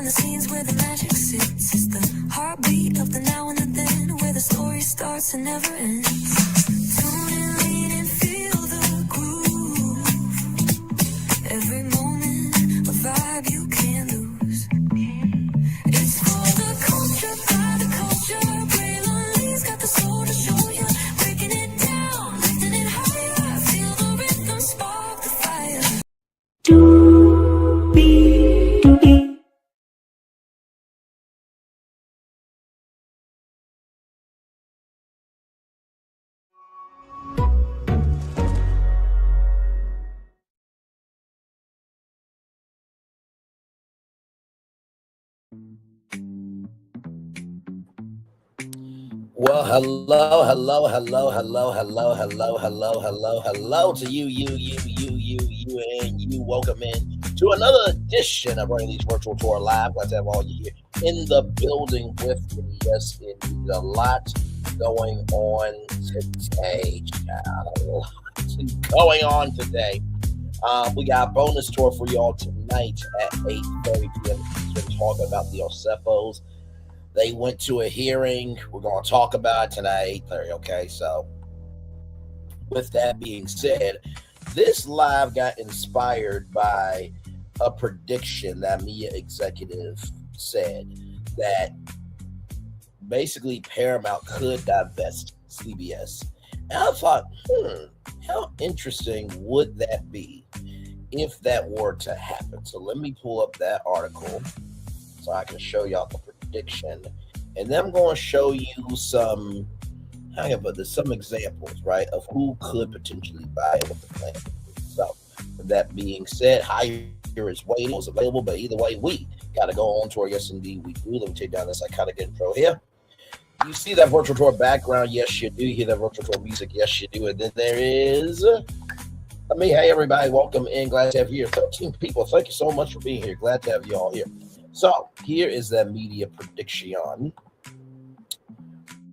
behind the scenes where the magic sits. It's the heartbeat of the now and the then, where the story starts and never ends. Tune in, lean and feel the groove. Every moment, a vibe you can't lose. It's for the culture, by the culture. Braylon Lee's got the soul to show you. Breaking it down, lifting it higher. Feel the rhythm, spark the fire. Well, hello to you, and you. Welcome in to another edition of Running These Virtual Tour Live. Glad to have all you here in the building with me. Yes, indeed, a lot going on today. We got a bonus tour for y'all tonight at 8:30 p.m. Eastern, talking about the Osefos. They went to a hearing. We're going to talk about it tonight at 8:30, okay? So, with that being said, this live got inspired by a prediction that media executive said that basically Paramount could divest CBS. And I thought, how interesting would that be if that were to happen? So let me pull up that article so I can show y'all the prediction, and then I'm going to show you some examples, right, of who could potentially buy it with the plan. So, with that being said, Higher is waiting, was available, but either way, we got to go on tour. Yes, indeed, we do. Let me take down this iconic intro here. You see that virtual tour background? Yes, you do. You hear that virtual tour music? Yes, you do. And then there is me. Hey, everybody, welcome in. Glad to have you here. 13 people. Thank you so much for being here. Glad to have you all here. So here is that media prediction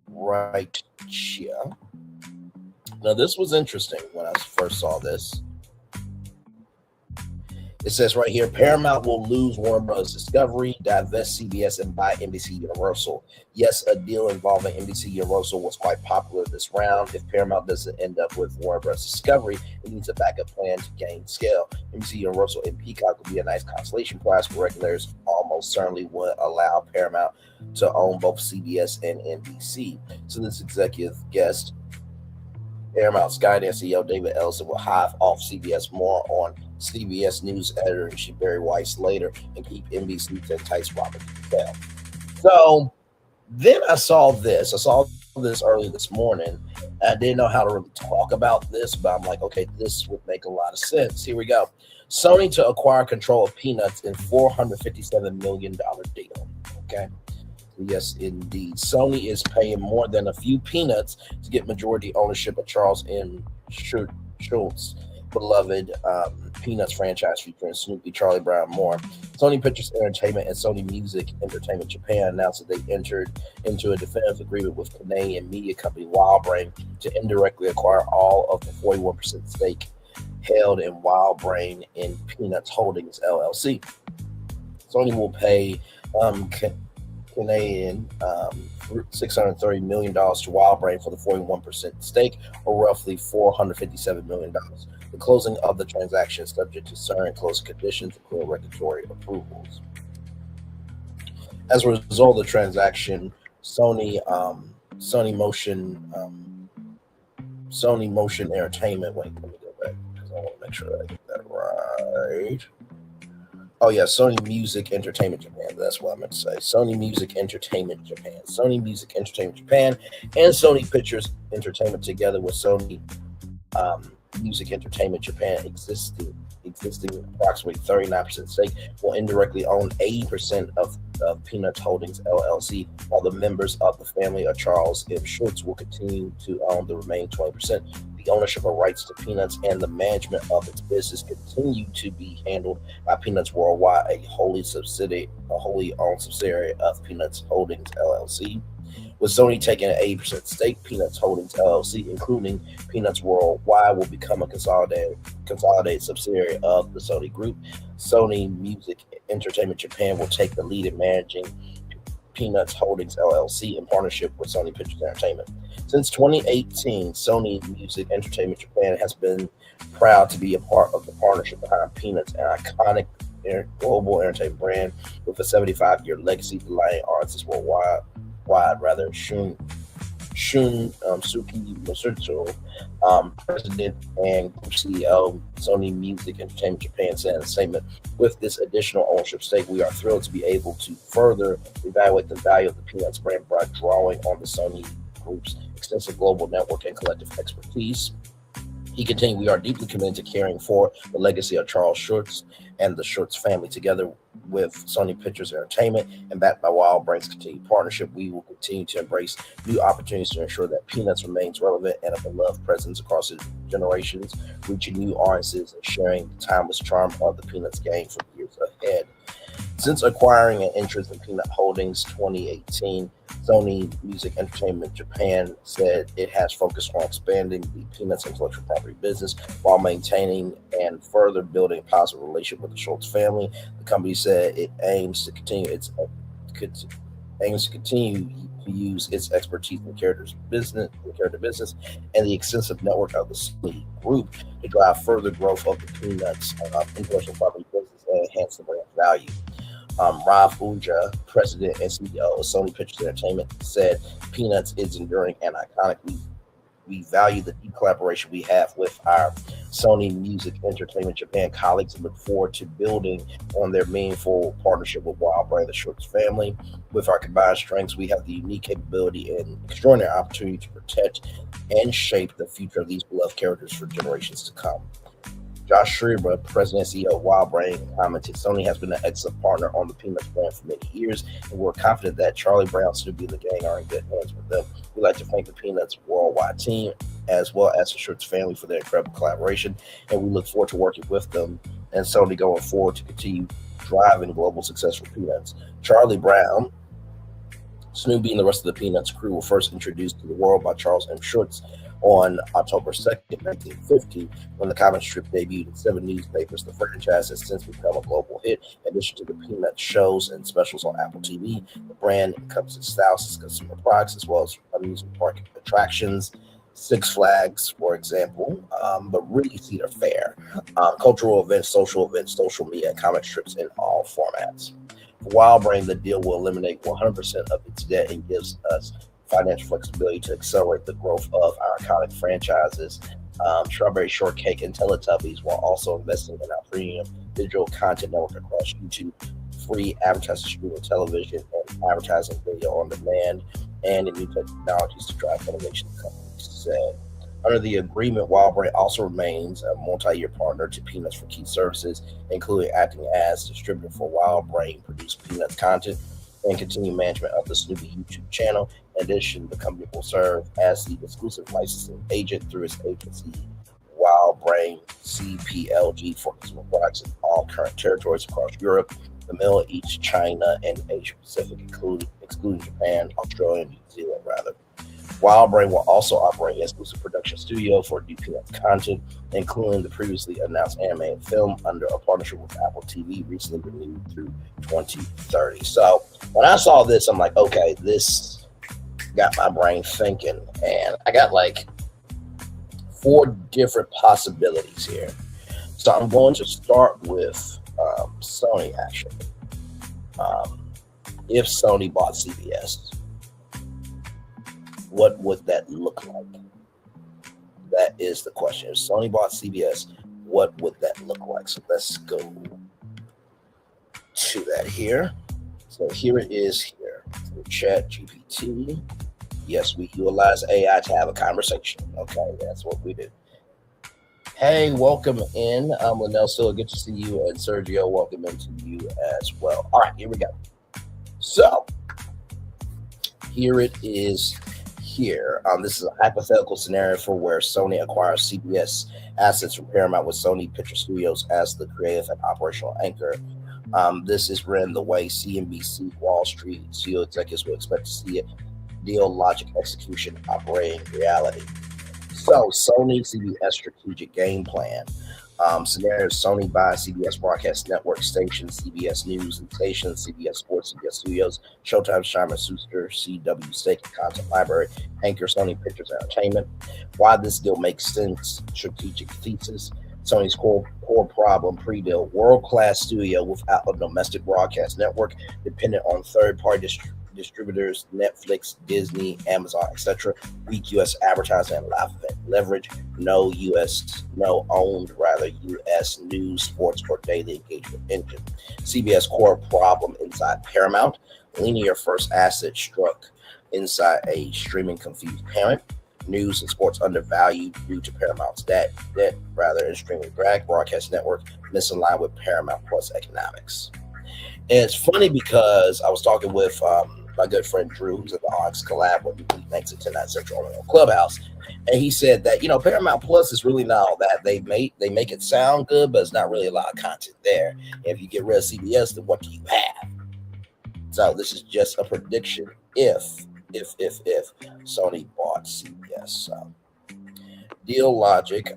right here. Now, this was interesting when I first saw this. It says right here, Paramount will lose Warner Bros. Discovery, divest CBS, and buy NBC Universal. Yes, a deal involving NBC Universal was quite popular this round. If Paramount doesn't end up with Warner Bros. Discovery, it needs a backup plan to gain scale. NBC Universal and Peacock would be a nice consolation prize, but regulators almost certainly would allow Paramount to own both CBS and NBC. So this executive guest, Paramount Skydance CEO David Ellison, will hive off CBS more on CBS News editor-in-chief Barry Weiss later and keep NBC to entice Robert Bell. So then I saw this. Early this morning. I didn't know how to really talk about this, but I'm like, okay, this would make a lot of sense. Here we go. Sony to acquire control of Peanuts in $457 million deal. Okay. Yes, indeed. Sony is paying more than a few peanuts to get majority ownership of Charles M. Schultz's beloved Peanuts franchise featuring Snoopy, Charlie Brown, more. Sony Pictures Entertainment and Sony Music Entertainment Japan announced that they entered into a definitive agreement with Canadian media company WildBrain to indirectly acquire all of the 41% stake held in WildBrain in Peanuts Holdings LLC. Sony will pay Canadian $630 million to WildBrain for the 41% stake, or roughly $457 million. The closing of the transaction is subject to certain closing conditions, including regulatory approvals. As a result of the transaction, Sony Motion Entertainment. Wait, let me go back because I want to make sure I get that right. Oh, yeah, Sony Music Entertainment Japan. That's what I meant to say. Sony Music Entertainment Japan. Sony Music Entertainment Japan and Sony Pictures Entertainment, together with Sony Music Entertainment Japan existing approximately 39% stake, will indirectly own 80% of Peanuts Holdings LLC, while the members of the family of Charles M. Schultz will continue to own the remaining 20%. The ownership of rights to Peanuts and the management of its business continue to be handled by Peanuts Worldwide, a wholly owned subsidiary of Peanuts Holdings LLC. With Sony taking an 80% stake, Peanuts Holdings LLC, including Peanuts Worldwide, will become a consolidated subsidiary of the Sony Group. Sony Music Entertainment Japan will take the lead in managing Peanuts Holdings LLC in partnership with Sony Pictures Entertainment. Since 2018, Sony Music Entertainment Japan has been proud to be a part of the partnership behind Peanuts, an iconic global entertainment brand with a 75-year legacy, delighting artists worldwide. Shunsuke Masuto, President and Group CEO, Sony Music Entertainment Japan, said in a statement, "With this additional ownership stake, we are thrilled to be able to further evaluate the value of the Peanuts brand by drawing on the Sony Group's extensive global network and collective expertise." He continued, "We are deeply committed to carrying forward the legacy of Charles Schulz and the Schulz family. Together with Sony Pictures Entertainment and backed by WildBrain's continued partnership, we will continue to embrace new opportunities to ensure that Peanuts remains relevant and a beloved presence across generations, reaching new audiences and sharing the timeless charm of the Peanuts game for years ahead." Since acquiring an interest in Peanut Holdings 2018, Sony Music Entertainment Japan said it has focused on expanding the Peanuts intellectual property business while maintaining and further building a positive relationship with the Schultz family. The company said it aims to continue to use its expertise in character business, and the extensive network of the Sony Group to drive further growth of the Peanuts intellectual property business and enhance the brand value. Rav Unja, President and CEO of Sony Pictures Entertainment, said, "Peanuts is enduring and iconic. We value the deep collaboration we have with our Sony Music Entertainment Japan colleagues and look forward to building on their meaningful partnership with WildBrain, the Schultz family. With our combined strengths, we have the unique capability and extraordinary opportunity to protect and shape the future of these beloved characters for generations to come." Josh Schreiber, President and CEO of WildBrain, commented, "Sony has been an excellent partner on the Peanuts brand for many years, and we're confident that Charlie Brown, Snoopy, and the gang are in good hands with them. We'd like to thank the Peanuts Worldwide team, as well as the Schultz family, for their incredible collaboration, and we look forward to working with them and Sony going forward to continue driving global success for Peanuts." Charlie Brown, Snoopy, and the rest of the Peanuts crew were first introduced to the world by Charles M. Schultz on October 2nd, 1950, when the comic strip debuted in 7 newspapers. The franchise has since become a global hit. In addition to the Peanuts shows and specials on Apple TV, the brand encompasses thousands of consumer products as well as amusement park attractions, Six Flags, for example, but really Cedar Fair, cultural events, social media, and comic strips in all formats. For WildBrain, the deal will eliminate 100% of its debt and gives us financial flexibility to accelerate the growth of our iconic franchises, Strawberry Shortcake and Teletubbies, while also investing in our premium digital content network across YouTube, free advertising streaming television, and advertising video on demand, and in new technologies to drive innovation, the company said. Under the agreement, WildBrain also remains a multi-year partner to Peanuts for key services, including acting as distributor for WildBrain produced Peanuts content and continued management of the Snoopy YouTube channel. In addition, the company will serve as the exclusive licensing agent through its agency, WildBrain CPLG, for consumer products in all current territories across Europe, the Middle East, China, and Asia Pacific, excluding Japan, Australia, and New Zealand, rather. WildBrain will also operate an exclusive production studio for new Peanuts content, including the previously announced animated film under a partnership with Apple TV, recently renewed through 2030. So when I saw this, I'm like, okay, this got my brain thinking, and I got like 4 different possibilities here. So I'm going to start with Sony, actually. If Sony bought CBS, what would that look like? That is the question. If Sony bought CBS, what would that look like? So let's go to that here. So here it is here. So Chat GPT. Yes, we utilize AI to have a conversation. Okay, that's what we do. Hey, welcome in. Linnell, still good to see you. And Sergio, welcome into you as well. All right, here we go. So here it is here. This is a hypothetical scenario for where Sony acquires CBS assets from Paramount with Sony Picture Studios as the creative and operational anchor. This is written the way CNBC Wall Street CEO executives would expect to see it. Deal, logic, execution, operating reality. So Sony CBS strategic game plan. Scenarios: Sony buys CBS broadcast network stations, CBS News and stations, CBS Sports, CBS Studios, Showtime, Scheimer, Schuster, CW Stake Content Library, Anchor, Sony Pictures Entertainment. Why this deal makes sense: strategic thesis. Sony's core problem: pre-deal world-class studio without a domestic broadcast network, dependent on third-party distributors, Netflix, Disney, Amazon, etc. Weak U.S. advertising and live event leverage. No owned U.S. news, sports, or daily engagement engine. CBS core problem inside Paramount. Linear first asset struck inside a streaming confused parent. News and sports undervalued due to Paramount's debt and streaming drag. Broadcast network misaligned with Paramount Plus economics. And it's funny because I was talking with my good friend Drew, who's at the Onyx Collab when we makes it to 9 Central on Clubhouse, and he said that Paramount Plus is really not all that. They make it sound good, but it's not really a lot of content there. And if you get rid of CBS, then what do you have? So this is just a prediction if Sony bought CBS. So deal logic.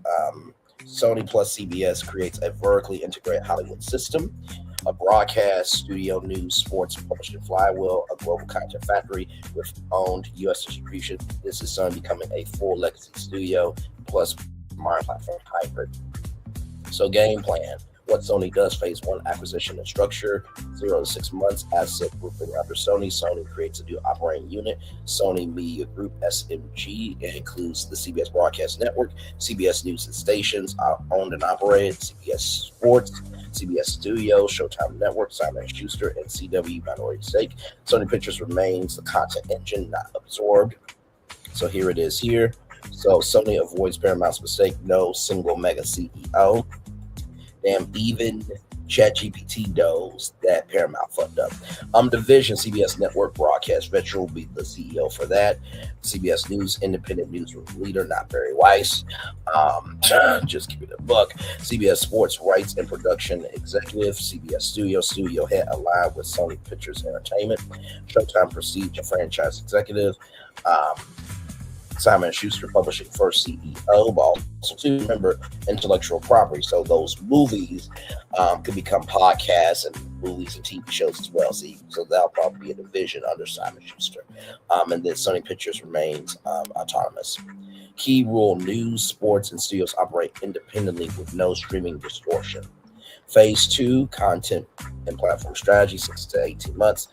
Sony plus CBS creates a vertically integrated Hollywood system, a broadcast, studio, news, sports, publishing flywheel, a global content factory with owned U.S. distribution. This is Sony becoming a full legacy studio plus modern platform hybrid. So game plan. What Sony does: phase one, acquisition and structure, 0 to 6 months, asset grouping under Sony. Sony creates a new operating unit, Sony Media Group, SMG. It includes the CBS Broadcast Network, CBS News and Stations, owned and operated, CBS Sports, CBS Studios, Showtime Network, Simon & Schuster, and CW minority stake. Sony Pictures remains the content engine, not absorbed. So here it is here. So Sony avoids Paramount's mistake: no single mega CEO. Damn, even ChatGPT knows that Paramount fucked up. Division: CBS Network Broadcast Veteran will be the CEO for that. CBS News, independent newsroom leader, not Barry Weiss. Just give me the book. CBS Sports Rights and Production Executive. CBS Studio head aligned with Sony Pictures Entertainment. Showtime Prestige and Franchise Executive. Simon & Schuster Publishing first CEO, but also to remember intellectual property. So those movies could become podcasts and movies and TV shows as well. So that'll probably be a division under Simon & Schuster. And then Sony Pictures remains autonomous. Key rule: news, sports, and studios operate independently with no streaming distortion. Phase two, content and platform strategy, 6 to 18 months.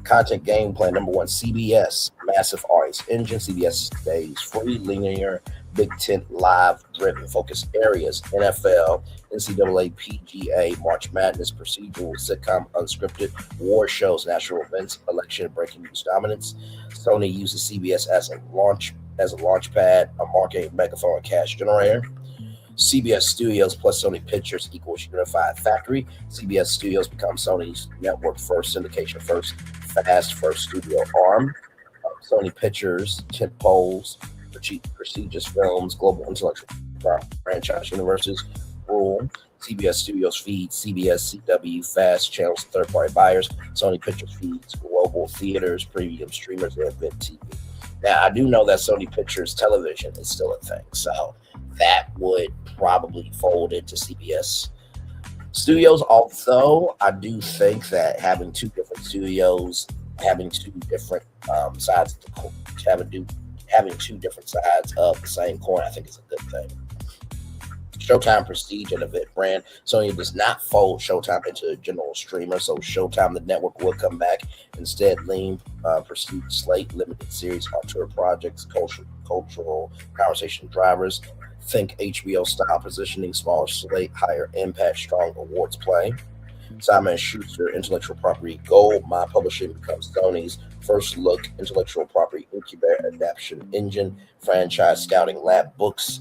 Content game plan: number one, CBS, massive audience engine. CBS stays free, linear, Big Tent, live, driven, focus areas: NFL, NCAA, PGA, March Madness, procedural, sitcom, unscripted, war shows, national events, election, breaking news dominance. Sony uses CBS as a launch pad, a marketing megaphone, and cash generator. CBS Studios plus Sony Pictures equals unified factory. CBS Studios becomes Sony's network first, syndication first, fast first studio arm. Sony Pictures, tentpoles, prestigious films, global intellectual franchise universes rule. CBS Studios feeds CBS, CW, fast channels, third-party buyers. Sony Pictures feeds global theaters, premium streamers, and event TV. Now, I do know that Sony Pictures television is still a thing, so that would probably fold into CBS Studios. Although I do think that having two different studios, having two different sides, having two different sides of the same coin, I think is a good thing. Showtime Prestige and event brand. Sony does not fold Showtime into a general streamer, so Showtime, the network, will come back. Instead, lean Prestige slate, limited series, auteur projects, cultural conversation drivers. Think HBO style positioning, smaller slate, higher impact, strong awards play. Simon & Schuster intellectual property gold. My publishing becomes Sony's first look intellectual property incubator, adaptation engine, franchise scouting lab, books,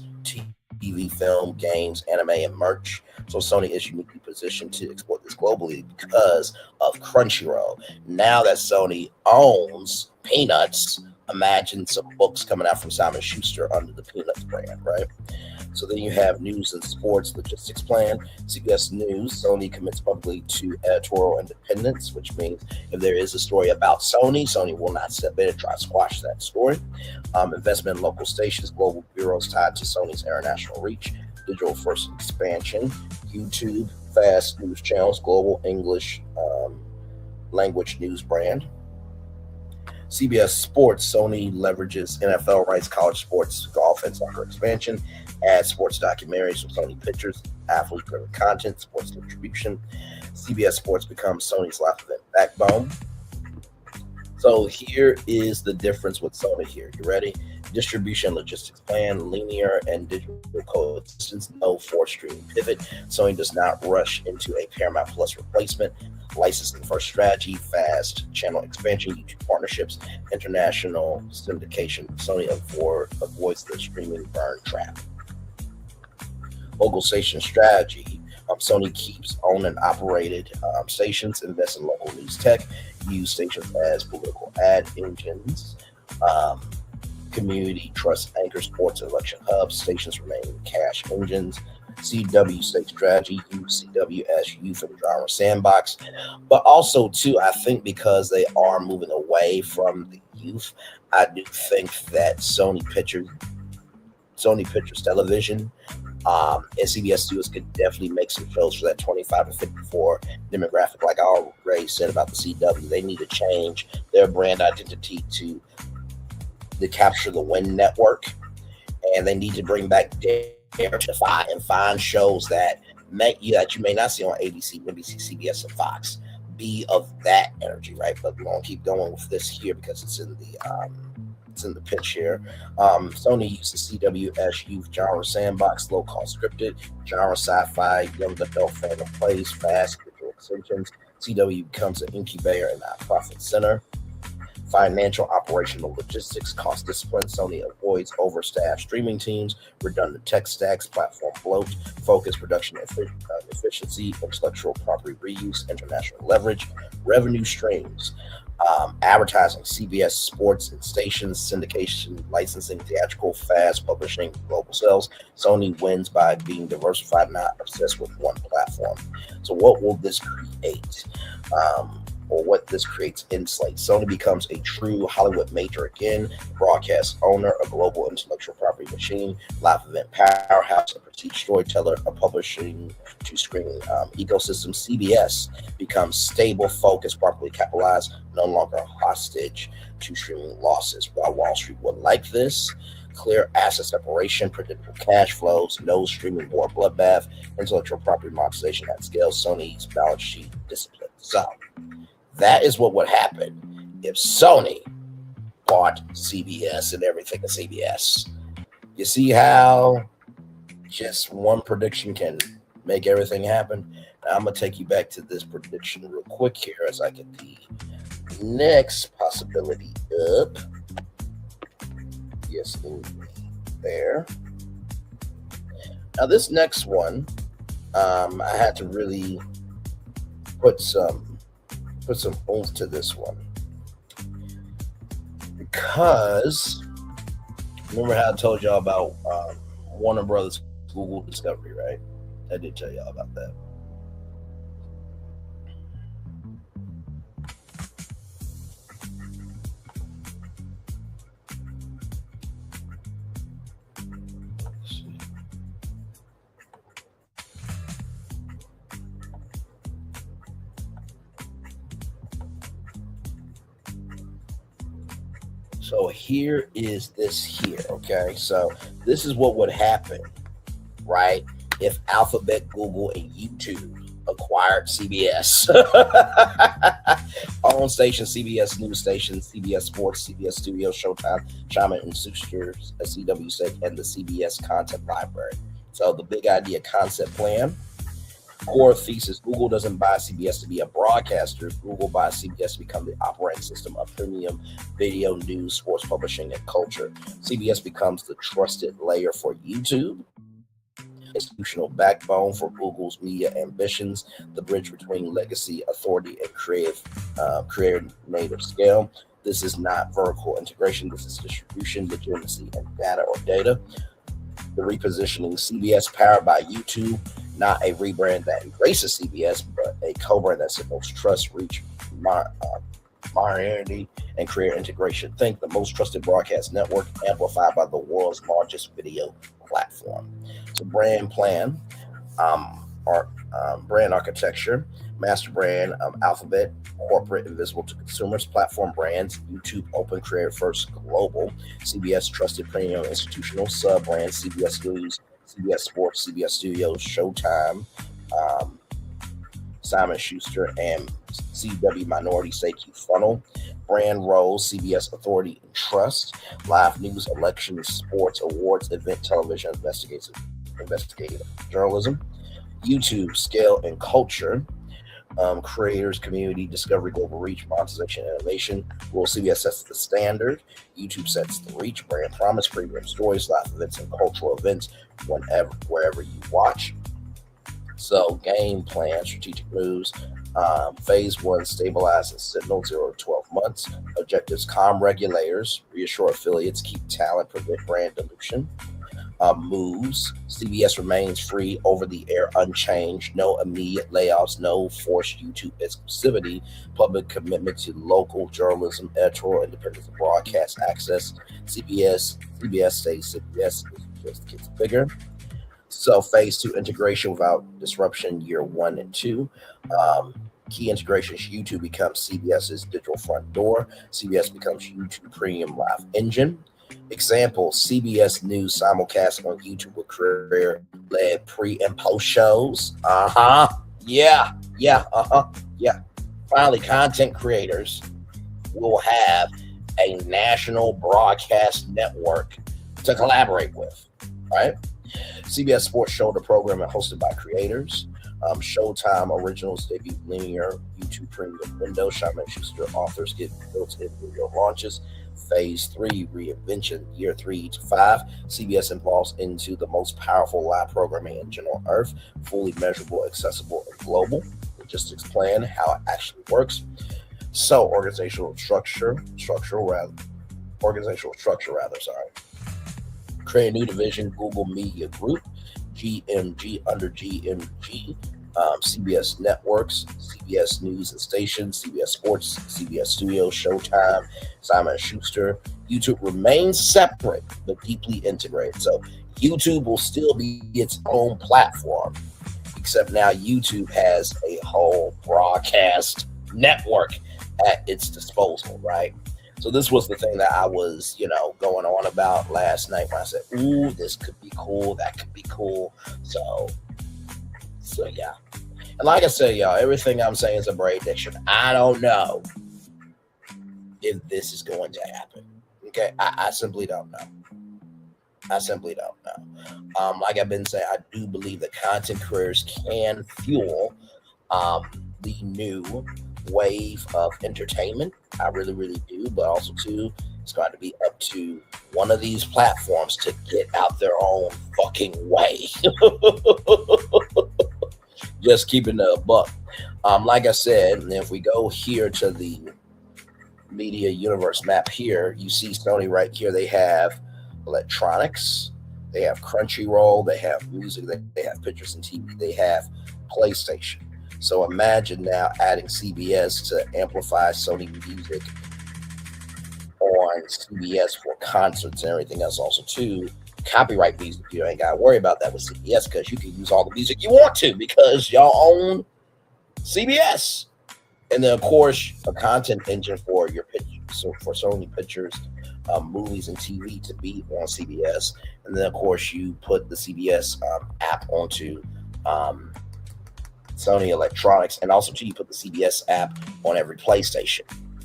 TV, film, games, anime, and merch. So Sony is uniquely positioned to exploit this globally because of Crunchyroll. Now that Sony owns Peanuts, imagine some books coming out from Simon & Schuster under the Peanuts brand, right? So then you have news and sports logistics plan. CBS News, Sony commits publicly to editorial independence, which means if there is a story about Sony, Sony will not step in and try to squash that story. Investment in local stations, global bureaus tied to Sony's international reach, digital first expansion, YouTube, fast news channels, global English language news brand. CBS Sports, Sony leverages NFL rights, college sports, golf, and soccer expansion, adds sports documentaries from Sony Pictures, athlete-driven content, sports distribution. CBS Sports becomes Sony's live event backbone. So here is the difference with Sony here. You ready? Distribution logistics plan, linear and digital coexistence, no forced streaming pivot. Sony does not rush into a Paramount Plus replacement. Licensing first strategy, fast channel expansion, YouTube partnerships, international syndication. Sony avoids the streaming burn trap. Local station strategy. Sony keeps owned and operated stations, invests in local news tech, use stations as political ad engines, community trust anchor sports and election hubs. Stations remain cash engines. CW state strategy, use CW as youth and genre sandbox. But also, too, I think because they are moving away from the youth, I do think that Sony Pictures Television and CBS Studios could definitely make some shows for that 25 to 54 demographic. Like I already said about the CW, they need to change their brand identity to capture the Win Network, and they need to bring back Dare to find shows that you may not see on ABC, NBC, CBS, and Fox. Be of that energy, right? But we're gonna keep going with this here because it's in the pitch here. Sony uses CW as youth genre sandbox, low cost scripted, genre sci-fi, young adult family plays, fast visual extensions. CW becomes an incubator and a profit center. Financial, operational, logistics, cost discipline. Sony avoids overstaffed streaming teams, redundant tech stacks, platform bloat, focus, production efficiency, intellectual property reuse, international leverage, revenue streams. Advertising, CBS Sports and stations, syndication, licensing, theatrical, fast publishing, global sales. Sony wins by being diversified, not obsessed with one platform. So what will this create? Or what this creates in Slate. Sony becomes a true Hollywood major again, broadcast owner, a global intellectual property machine, live event powerhouse, a prestige storyteller, a publishing to streaming ecosystem. CBS becomes stable, focused, properly capitalized, no longer hostage to streaming losses. While Wall Street would like this, clear asset separation, predictable cash flows, no streaming war bloodbath, intellectual property monetization at scale, Sony's balance sheet discipline. So that is what would happen if Sony bought CBS and everything at CBS. You see how just one prediction can make everything happen? Now, I'm going to take you back to this prediction real quick here as I get the next possibility up. Yes, there. Now, this next one, I had to really put some oomph to this one because remember how I told y'all about Warner Brothers Google Discovery, right? I did tell y'all about that. So here is this here, okay? So this is what would happen, right? If Alphabet, Google, and YouTube acquired CBS. Own station, CBS News Station, CBS Sports, CBS Studios, Showtime, Chama and Susters, a CW set, and the CBS Content Library. So the big idea concept plan. Core thesis, Google doesn't buy CBS to be a broadcaster. Google buys CBS to become the operating system of premium video, news, sports publishing, and culture. CBS becomes the trusted layer for YouTube, institutional backbone for Google's media ambitions, the bridge between legacy, authority, and creative native scale. This is not vertical integration. This is distribution, legitimacy, and data or data. The repositioning CBS powered by YouTube, not a rebrand that embraces CBS, but a co-brand that signals trust, reach, modernity, and career integration. Think the most trusted broadcast network amplified by the world's largest video platform. So brand plan, brand architecture, master brand, alphabet, corporate, invisible to consumers, platform brands, YouTube, open, creator first, global, CBS, trusted, premium, institutional, sub brands, CBS News, CBS Sports, CBS Studios, Showtime, Simon Schuster, and CW Minority Stake Funnel. Brand roles, CBS Authority and Trust, live news, elections, sports, awards, event, television, investigative journalism. YouTube, scale and culture, creators, community, discovery, global reach, monetization, innovation. Well, CBS sets the standard. YouTube sets the reach, brand promise, premium stories, live events, and cultural events wherever you watch. So, game plan, strategic moves. Phase 1, stabilize and signal 0 to 12 months. Objectives, calm regulators, reassure affiliates, keep talent, prevent brand dilution. Moves, CBS remains free, over the air unchanged, no immediate layoffs, no forced YouTube exclusivity, public commitment to local journalism, editorial independence, and broadcast access. CBS stays CBS, just gets bigger. So phase 2, integration without disruption, year 1 and 2. Key integrations, YouTube becomes CBS's digital front door. CBS becomes YouTube premium live engine. Example, CBS News simulcast on YouTube with career-led pre- and post shows. Yeah. Finally, content creators will have a national broadcast network to collaborate with, right? CBS Sports Shoulder programming hosted by creators. Showtime originals debut linear YouTube premium window. Simon Schuster authors get built-in video launches. Phase 3, reinvention, year 3 to 5. CBS evolves into the most powerful live programming engine on earth, fully measurable, accessible, and global. We'll just explain how it actually works. So, organizational structure. Create a new division, Google Media Group, GMG under GMG. CBS Networks, CBS News and Stations, CBS Sports, CBS Studios, Showtime, Simon Schuster. YouTube remains separate but deeply integrated. So YouTube will still be its own platform, except now YouTube has a whole broadcast network at its disposal, right? So this was the thing that I was, going on about last night when I said, ooh, this could be cool, that could be cool. So yeah. And like I said, y'all, everything I'm saying is a prediction. I don't know if this is going to happen. Okay, I simply don't know. Like I've been saying, I do believe that content creators can fuel the new wave of entertainment. I really, really do. But also, too, it's going to be up to one of these platforms to get out their own fucking way. Just keeping the buck. Like I said, if we go here to the media universe map here, you see Sony right here. They have electronics, they have Crunchyroll, they have music, they have pictures and TV, they have PlayStation. So imagine now adding CBS to amplify Sony music on CBS for concerts and everything else. Also, too, copyright music. You ain't got to worry about that with CBS because you can use all the music you want to because y'all own CBS. And then, of course, a content engine for your pictures. So for Sony Pictures, movies and TV to be on CBS. And then, of course, you put the CBS app onto Sony Electronics. And also, too, you put the CBS app on every PlayStation,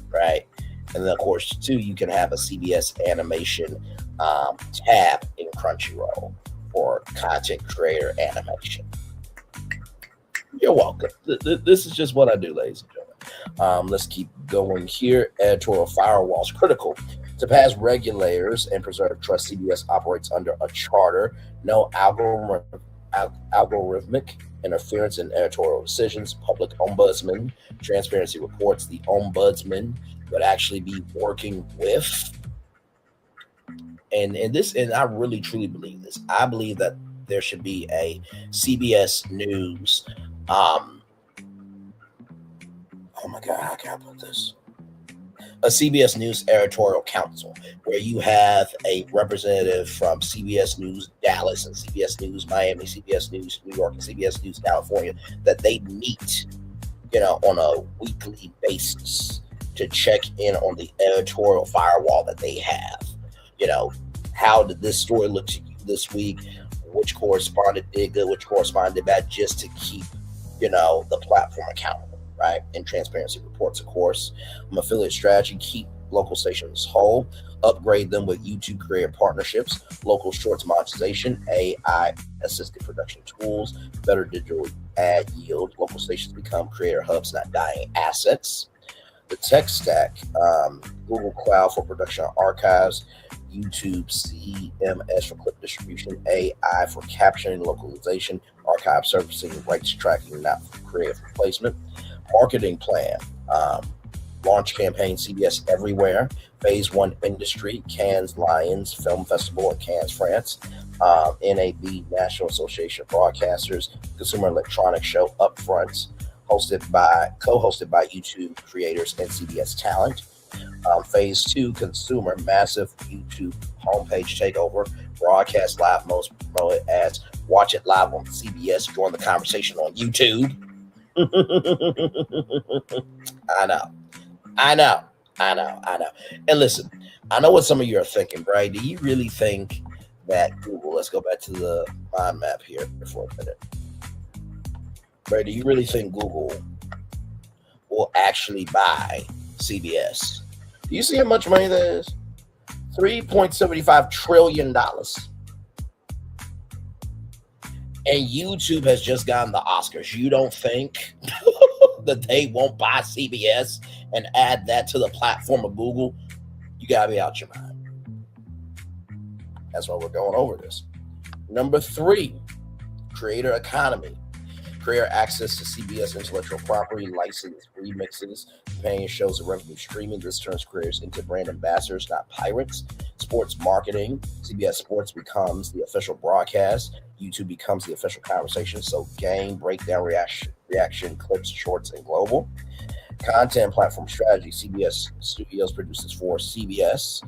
right? And then, of course, too, you can have a CBS animation tab in Crunchyroll for content creator animation. You're welcome. This is just what I do, ladies and gentlemen. Let's keep going here. Editorial firewalls critical to pass regulators and preserve trust. CBS operates under a charter. No algorithmic interference in editorial decisions. Public ombudsman. Transparency reports. The ombudsman would actually be working with And I really truly believe this. I believe that there should be a CBS News. Oh my God, how can I put this? A CBS News editorial council where you have a representative from CBS News Dallas and CBS News Miami, CBS News New York, and CBS News California, that they meet, on a weekly basis to check in on the editorial firewall that they have. How did this story look to you this week? Which correspondent did good, which correspondent did bad, just to keep, the platform accountable, right? And transparency reports, of course. Affiliate strategy, keep local stations whole, upgrade them with YouTube creator partnerships, local shorts monetization, AI assisted production tools, better digital ad yield. Local stations become creator hubs, not dying assets. The tech stack, Google Cloud for production archives, YouTube CMS for clip distribution, AI for captioning, localization, archive servicing, rights tracking, not for creative replacement. Marketing plan, launch campaign CBS everywhere. Phase 1 industry, Cannes Lions Film Festival in Cannes, France. NAB, National Association of Broadcasters, Consumer Electronics Show Upfronts, co-hosted by YouTube creators and CBS talent. Phase 2, consumer, massive YouTube homepage takeover, broadcast live, most promoted ads, watch it live on CBS, join the conversation on YouTube. I know. And listen, I know what some of you are thinking, right? Do you really think that Google, let's go back to the mind map here for a minute. Right, do you really think Google will actually buy CBS? Do you see how much money that is? $3.75 trillion. And YouTube has just gotten the Oscars. You don't think that they won't buy CBS and add that to the platform of Google? You got to be out your mind. That's why we're going over this. Number 3, creator economy. Creator access to CBS intellectual property, license remixes, companion shows, and revenue streaming. This turns creators into brand ambassadors, not pirates. Sports marketing. CBS Sports becomes the official broadcast. YouTube becomes the official conversation. So game, breakdown, reaction, clips, shorts, and global. Content platform strategy. CBS Studios produces for CBS.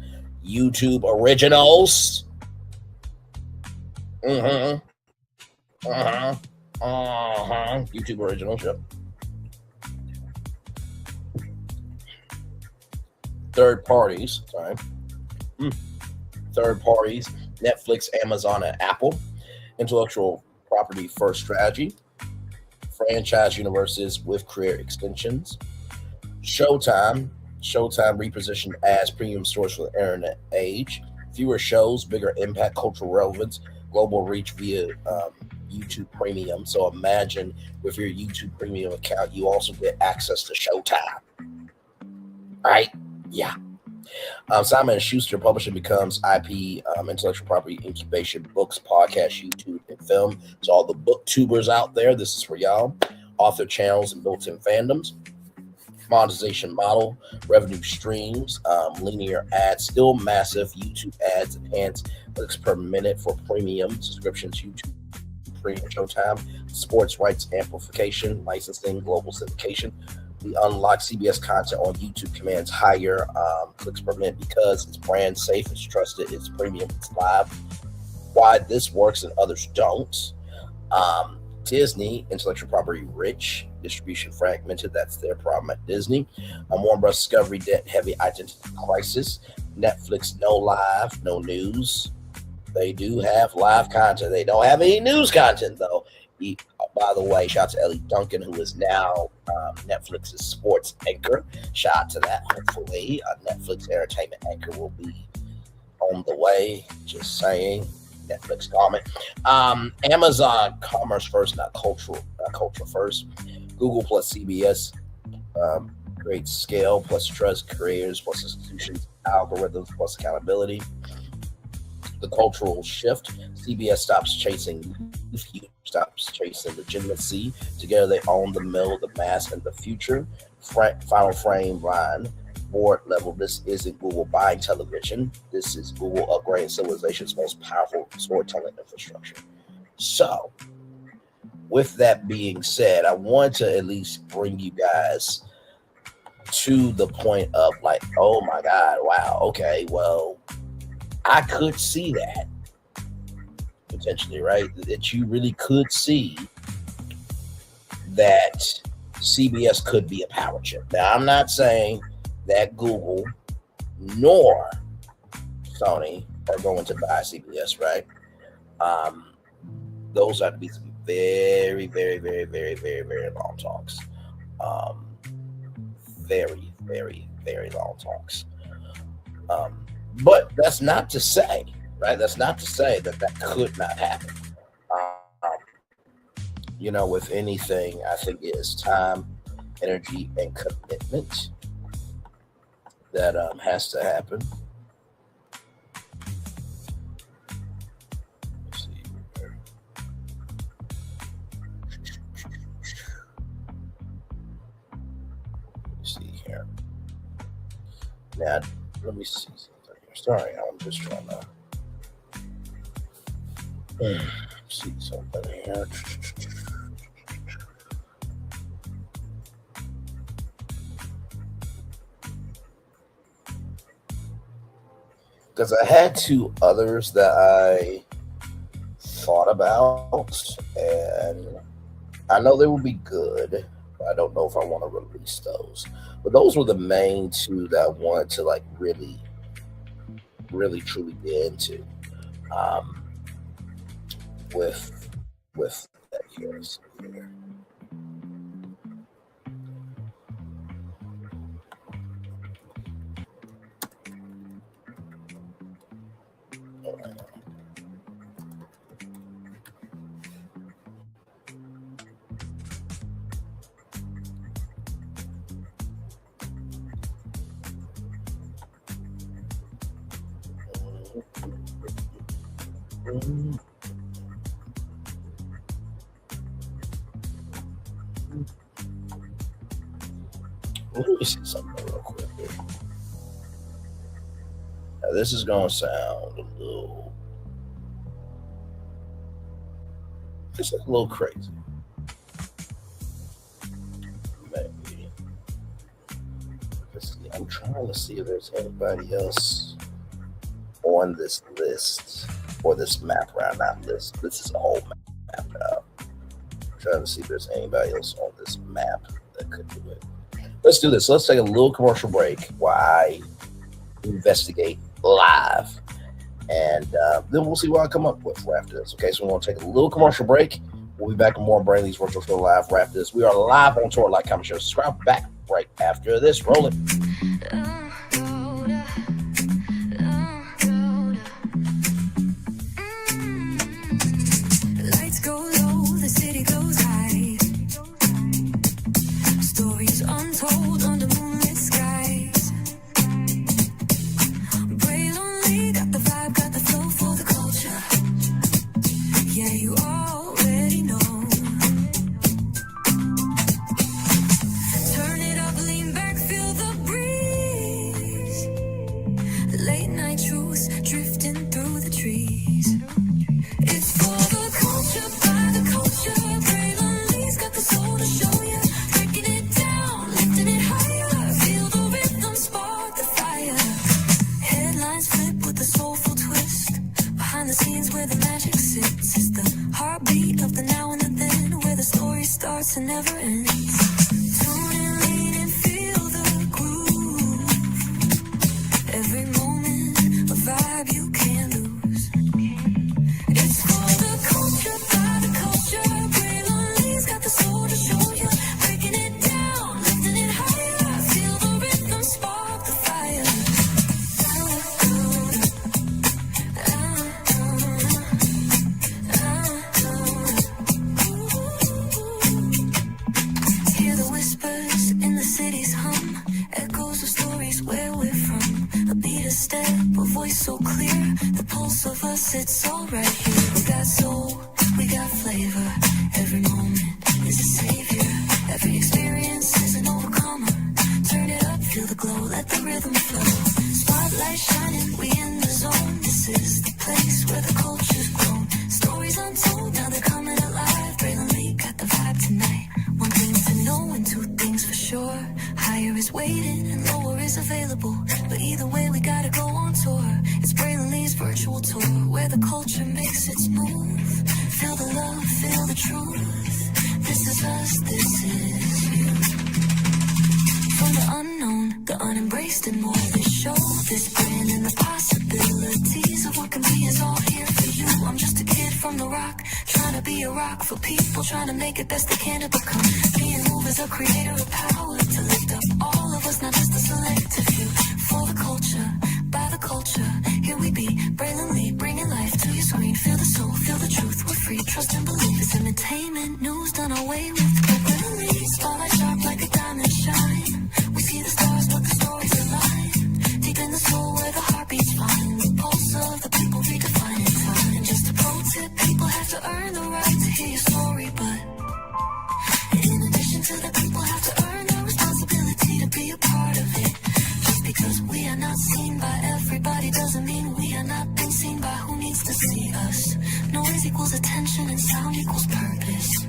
YouTube originals. YouTube originals, yep. Third parties, Netflix, Amazon, and Apple. Intellectual property first strategy. Franchise universes with creator extensions. Showtime repositioned as premium source for the internet age. Fewer shows, bigger impact, cultural relevance, global reach via YouTube Premium. So imagine with your YouTube Premium account, you also get access to Showtime. Right? Yeah. Simon & Schuster Publishing becomes IP, intellectual property incubation, books, podcasts, YouTube, and film. So all the booktubers out there, this is for y'all. Author channels and built-in fandoms. Monetization model, revenue streams, linear ads, still massive. YouTube ads enhance clicks per minute for premium subscriptions. YouTube Premium, Showtime, sports rights amplification, licensing, global syndication. We unlock CBS content on YouTube commands higher clicks per minute because it's brand safe, it's trusted, it's premium, it's live. Why this works and others don't. Disney, intellectual property rich, distribution fragmented. That's their problem at Disney. Warner Bros. Discovery, debt heavy, identity crisis. Netflix, no live, no news. They do have live content. They don't have any news content, though. By the way, shout out to Ellie Duncan, who is now Netflix's sports anchor. Shout out to that. Hopefully, a Netflix entertainment anchor will be on the way. Just saying. Netflix comment. Amazon commerce first, not culture first. Google plus CBS creates scale plus trust, creators plus institutions, algorithms plus accountability. The cultural shift. CBS stops chasing youth, stops chasing legitimacy. Together they own the middle, the mass, and the future. Final frame line. board level, this isn't Google buying television. This is Google upgrading civilization's most powerful storytelling infrastructure. So, with that being said, I want to at least bring you guys to the point of like, oh my God, wow, okay, well, I could see that potentially, right? That you really could see that CBS could be a power chip. Now, I'm not saying that Google nor Sony are going to buy CBS, right? Those have to be some very, very, very, very, very, very long talks. Very, very, very long talks. But that's not to say, right? That's not to say that that could not happen. With anything, I think it is time, energy, and commitment that has to happen. Let's see here. Now, let me see something here. Sorry, I'm just trying to see something here. Because I had two others that I thought about, and I know they would be good, but I don't know if I want to release those. But those were the main two that I wanted to like really, really truly get into. With that here. Let me see something real quick here. Now, this is going to sound a little crazy. Maybe. Let's see. I'm trying to see if there's anybody else on this list or this map round. Not list. This is a whole map now. I'm trying to see if there's anybody else on this map that could do it. Let's do this. Let's take a little commercial break while I investigate live. And then we'll see what I come up with right after this. Okay, so we're going to take a little commercial break. We'll be back with more Brain Lee's Virtual Show Live right after this. We are live on tour, like, comment, share, subscribe. Back right after this. Roll it. Lights go low, the city goes high. Stories untold under moonlit skies. Braylon got the vibe, got the flow for the culture. Yeah, you already know. Turn it up, lean back, feel the breeze. Late night truths drifting through the trees. It's for the culture, by the culture. Braylon got the soul to show you. Breaking it down, lifting it higher. Feel the rhythm, spark the fire. Headlines flip with a soulful twist. Behind the scenes where the magic sits. It's the heartbeat of the now and the then. Where the story starts and never ends. Tune in, lean and feel the groove. Every moment, a vibe you can't lose. It's for the culture, by the culture. Braylon got the soul to show you. Breaking it down, lifting it higher. Feel the rhythm, spark the fire. Hear the whispers in the city's hum. Echoes of stories where we're from. A beat, a step, a voice so clear. The pulse of us, it's all right here. We got soul, we got flavor. Every moment is a savior. Every experience is an overcomer. Turn it up, feel the glow, let the rhythm flow. Spotlight shining, we in the zone. This is the place where the culture's grown. Stories untold, now they're coming alive. Braylon Lee got the vibe tonight. One thing to know and two things for sure. Higher is waiting and lower is available. But either way, we gotta go on tour. It's Braylon Lee's virtual tour, where the culture makes its move. Feel the love, feel the truth. This is us, this is you. From the unknown, the unembraced and more. This show, this brand and the possibilities of what can be is all here for you. I'm just a kid from the rock, trying to be a rock for people, trying to make it best they can to become. Being moved is a creator of power to lift up all of us, not just a selective few. For the culture, by the culture, here we be, Braylon Lee, bringing life to your screen. Feel the soul, feel the truth, we're free, trust and believe. It's entertainment, news done away with. Braylon Lee, spotlight sharp like a diamond shine. We see the stars, but the stories align. Deep in the soul where the heartbeats find. The pulse of the people redefining time. And just a pro tip, people have to earn the right to hear your story, but in addition to that, people have to earn the responsibility to be a part of it. Just because we are not seen by everybody doesn't mean we are not being seen by who needs to see us. Noise equals attention and sound equals purpose.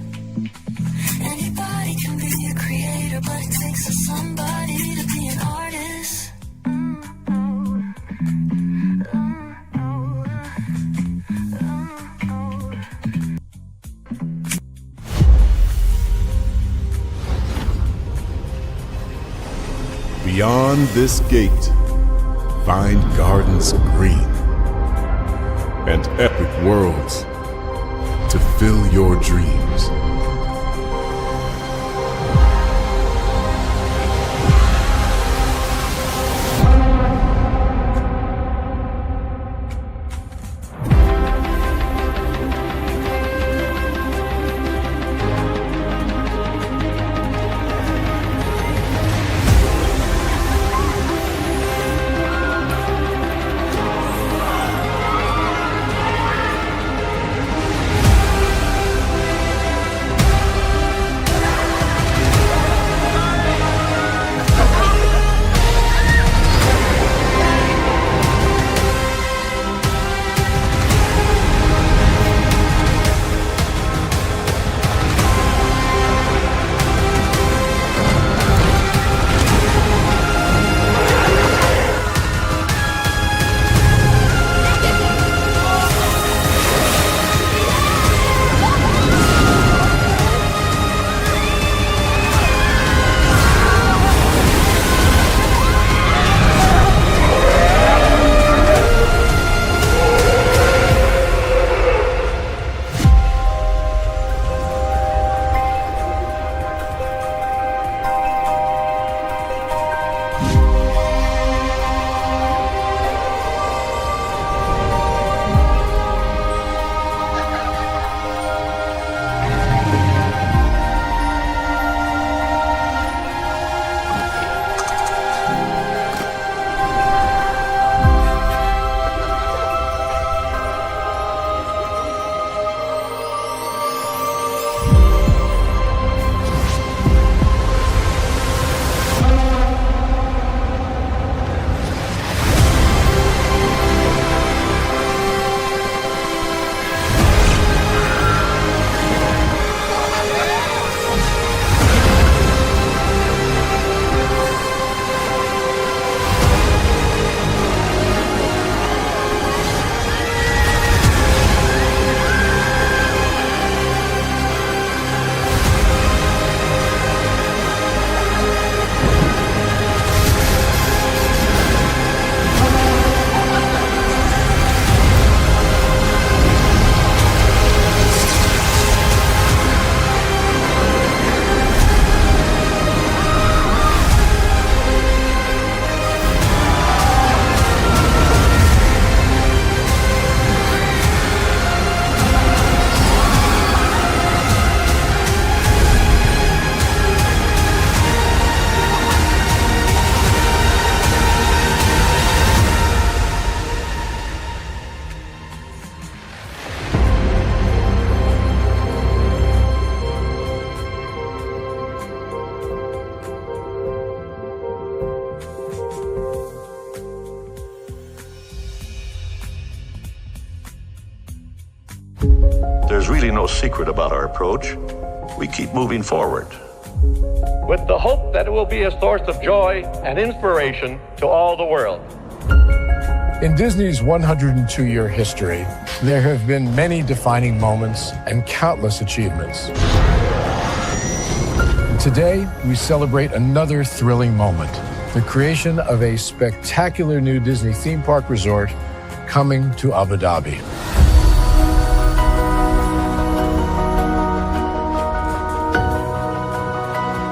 Anybody can be a creator, but it takes a somebody to be an artist. Beyond this gate, find gardens green and epic worlds to fill your dreams. no secret about our approach. We keep moving forward. With the hope that it will be a source of joy and inspiration to all the world. In Disney's 102-year history, there have been many defining moments and countless achievements. Today, we celebrate another thrilling moment, the creation of a spectacular new Disney theme park resort coming to Abu Dhabi.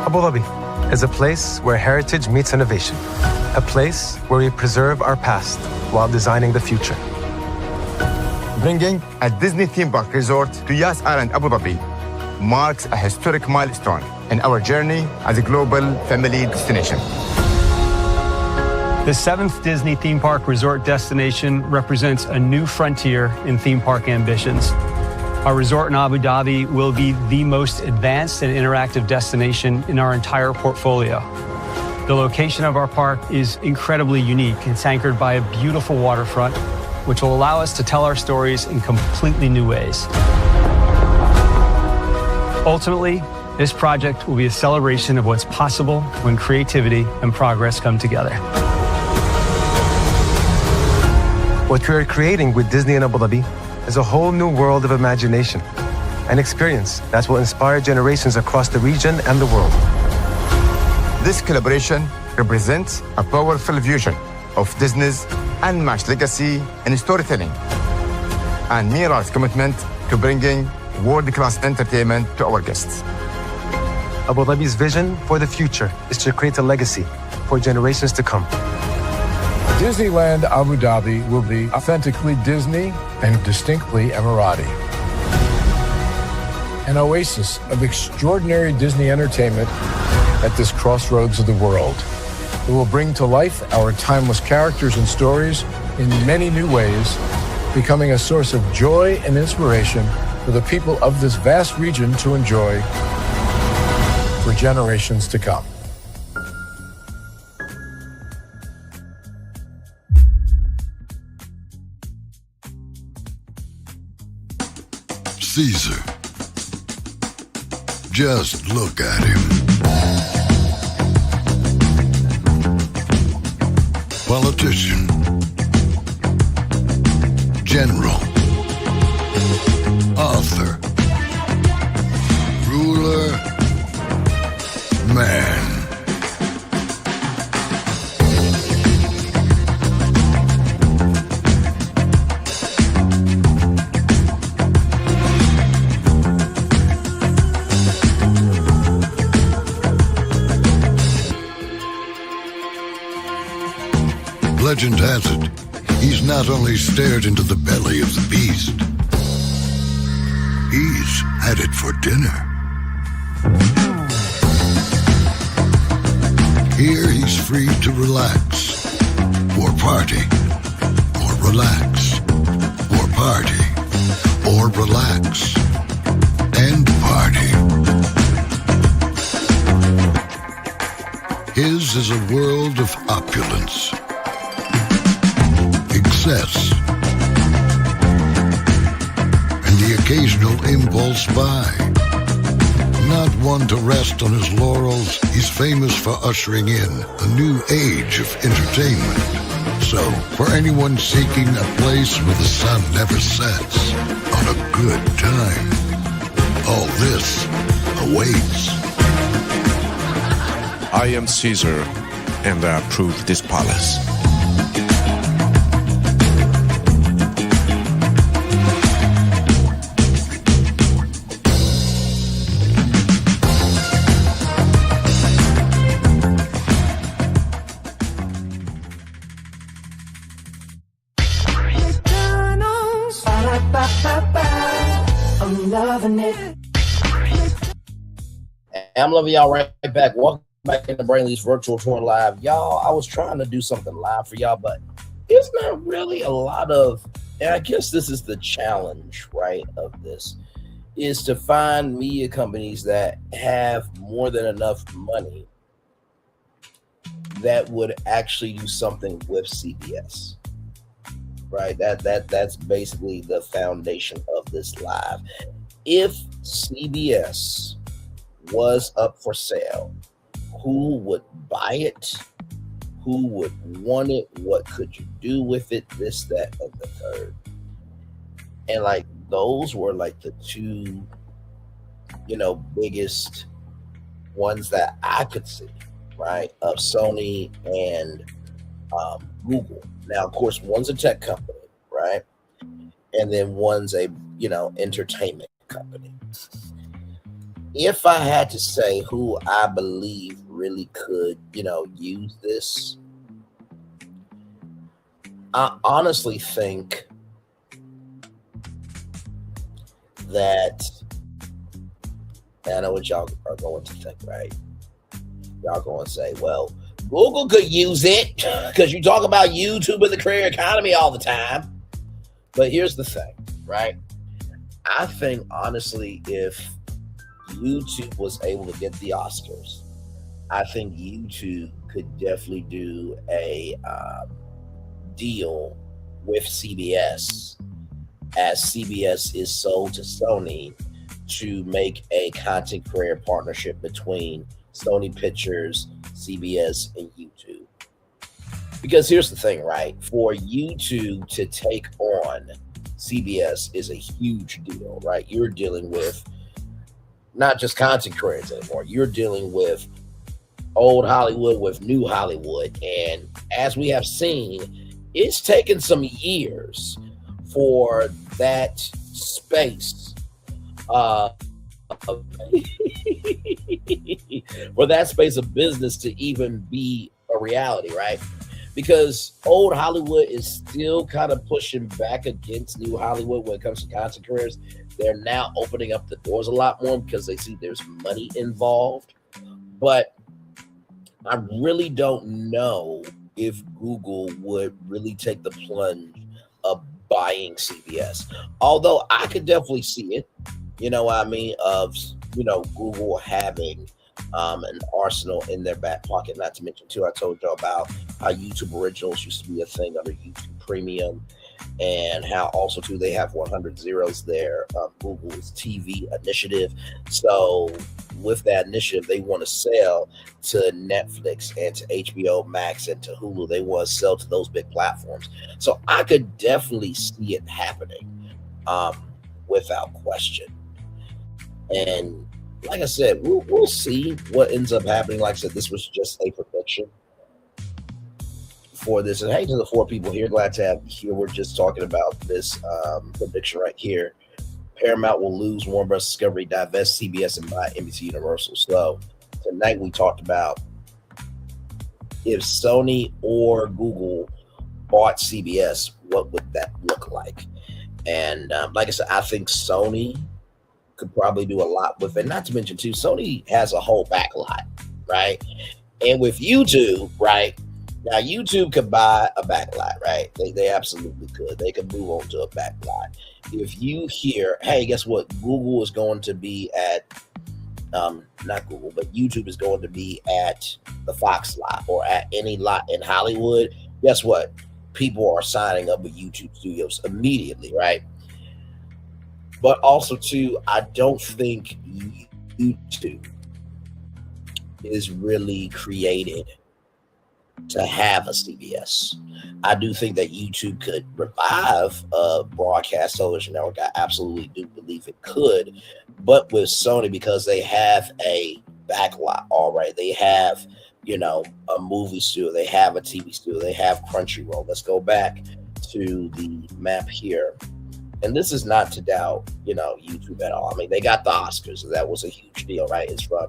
Abu Dhabi is a place where heritage meets innovation, a place where we preserve our past while designing the future. Bringing a Disney theme park resort to Yas Island, Abu Dhabi marks a historic milestone in our journey as a global family destination. The 7th Disney theme park resort destination represents a new frontier in theme park ambitions. Our resort in Abu Dhabi will be the most advanced and interactive destination in our entire portfolio. The location of our park is incredibly unique. It's anchored by a beautiful waterfront, which will allow us to tell our stories in completely new ways. Ultimately, this project will be a celebration of what's possible when creativity and progress come together. What we are creating with Disney in Abu Dhabi is a whole new world of imagination and experience that will inspire generations across the region and the world. This collaboration represents a powerful fusion of Disney's unmatched legacy in storytelling and Mira's commitment to bringing world-class entertainment to our guests. Abu Dhabi's vision for the future is to create a legacy for generations to come. Disneyland Abu Dhabi will be authentically Disney and distinctly Emirati. An oasis of extraordinary Disney entertainment at this crossroads of the world. It will bring to life our timeless characters and stories in many new ways, becoming a source of joy and inspiration for the people of this vast region to enjoy for generations to come. Caesar. Just look at him. Politician. General. Author. Ruler. Man. Legend has it, he's not only stared into the belly of the beast, he's had it for dinner. Here he's free to relax, or party, or relax, or party, or relax, and party. His is a world of opulence, excess, and the occasional impulse buy. Not one to rest on his laurels, he's famous for ushering in a new age of entertainment. So, for anyone seeking a place where the sun never sets on a good time, all this awaits. I am Caesar, and I approve this palace. I'm loving it. I'm loving y'all right back. Welcome back into Brainley's Virtual Tour Live. Y'all, I was trying to do something live for y'all, but it's not really a lot of, and I guess this is the challenge, right, of this, is to find media companies that have more than enough money that would actually do something with CBS. Right, that's basically the foundation of this live. if CBS was up for sale, who would buy it? Who would want it? What could you do with it? This, that, and the third. And like those were like the two, biggest ones that I could see, right? Of Sony and Google. Now, of course, one's a tech company, right? And then one's a, entertainment company. If I had to say who I believe really could, use this, I honestly think that, I know what y'all are going to think, right? Y'all going to say, well, Google could use it because you talk about YouTube and the creator economy all the time. But here's the thing, right? I think, honestly, if YouTube was able to get the Oscars, I think YouTube could definitely do a deal with CBS, as CBS is sold to Sony, to make a content creator partnership between Sony Pictures, CBS, and YouTube. Because here's the thing, right? For YouTube to take on CBS is a huge deal, right? You're dealing with not just content creators anymore. You're dealing with old Hollywood with new Hollywood. And as we have seen, it's taken some years for that space for that space of business to even be a reality, right? Because old Hollywood is still kind of pushing back against new Hollywood when it comes to content creators. They're now opening up the doors a lot more because they see there's money involved. But I really don't know if Google would really take the plunge of buying CBS. Although I could definitely see it, of, Google having an arsenal in their back pocket. Not to mention, too, I told y'all about how YouTube Originals used to be a thing under YouTube Premium, and how also, too, they have 100 Zeros there, Google's TV initiative. So with that initiative, they want to sell to Netflix and to HBO Max and to Hulu. They want to sell to those big platforms. So I could definitely see it happening without question. And like I said, we'll see what ends up happening. Like I said, this was just a prediction for this. And hey, to the 4 people here, glad to have you here. We're just talking about this prediction right here. Paramount will lose Warner Bros. Discovery, divest CBS, and buy NBC Universal. So tonight we talked about if Sony or Google bought CBS, what would that look like? And like I said, I think Sony could probably do a lot with it. Not to mention, too, Sony has a whole backlot, right? And with YouTube, right? Now, YouTube could buy a backlot, right? They absolutely could. They could move on to a backlot. If you hear, hey, guess what? Google is going to be at, not Google, but YouTube is going to be at the Fox lot or at any lot in Hollywood. Guess what? People are signing up with YouTube Studios immediately, right? But also, too, I don't think YouTube is really created to have a CBS. I do think that YouTube could revive a broadcast television network. I absolutely do believe it could. But with Sony, because they have a backlot already, they have, a movie studio, they have a TV studio, they have Crunchyroll. Let's go back to the map here. And this is not to doubt, YouTube at all. I mean, they got the Oscars. So that was a huge deal, right? It's from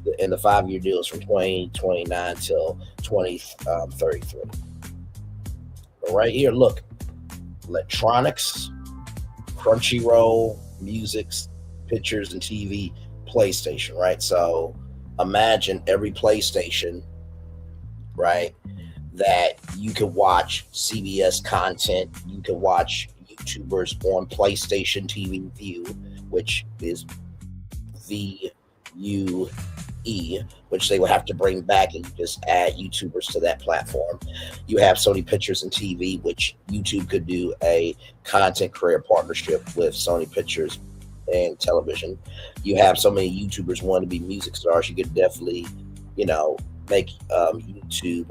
the 5-year deal is from 2029 till 2033. But right here, look, electronics, Crunchyroll, music, pictures, and TV, PlayStation, right? So imagine every PlayStation, right, that you could watch CBS content, you could watch YouTubers on PlayStation TV View, which is VUE, which they would have to bring back, and you just add YouTubers to that platform. You have Sony Pictures and TV, which YouTube could do a content creator partnership with Sony Pictures and television. You have so many YouTubers want to be music stars. You could definitely, make YouTube.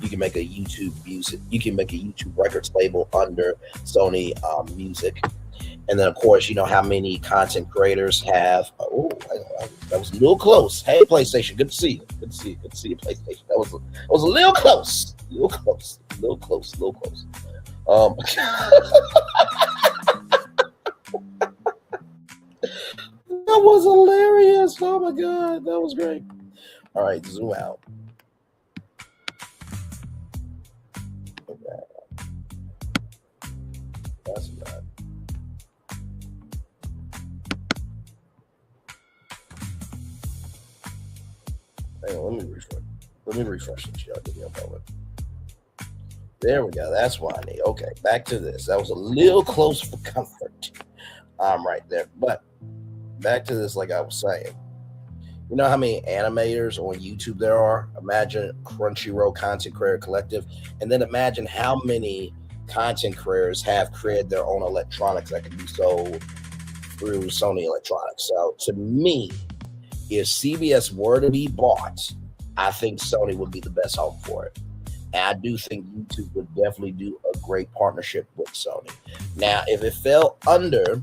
You can make a YouTube music. You can make a YouTube records label under Sony Music. And then, of course, you know how many content creators have. That was a little close. Hey, PlayStation, good to see you. Good to see you. Good to see you, PlayStation. That was a little close. A little close. A little close. A little close. That was hilarious. Oh my God, that was great. All right, zoom out. Okay. That's bad. Hang on, let me refresh this, y'all. Give me a moment. There we go. That's what I need. Okay, back to this. That was a little close for comfort. Right there. But back to this, like I was saying. You know how many animators on YouTube there are? Imagine Crunchyroll Content Creator Collective, and then imagine how many content creators have created their own electronics that can be sold through Sony Electronics. So to me, if CBS were to be bought, I think Sony would be the best home for it. And I do think YouTube would definitely do a great partnership with Sony. Now, if it fell under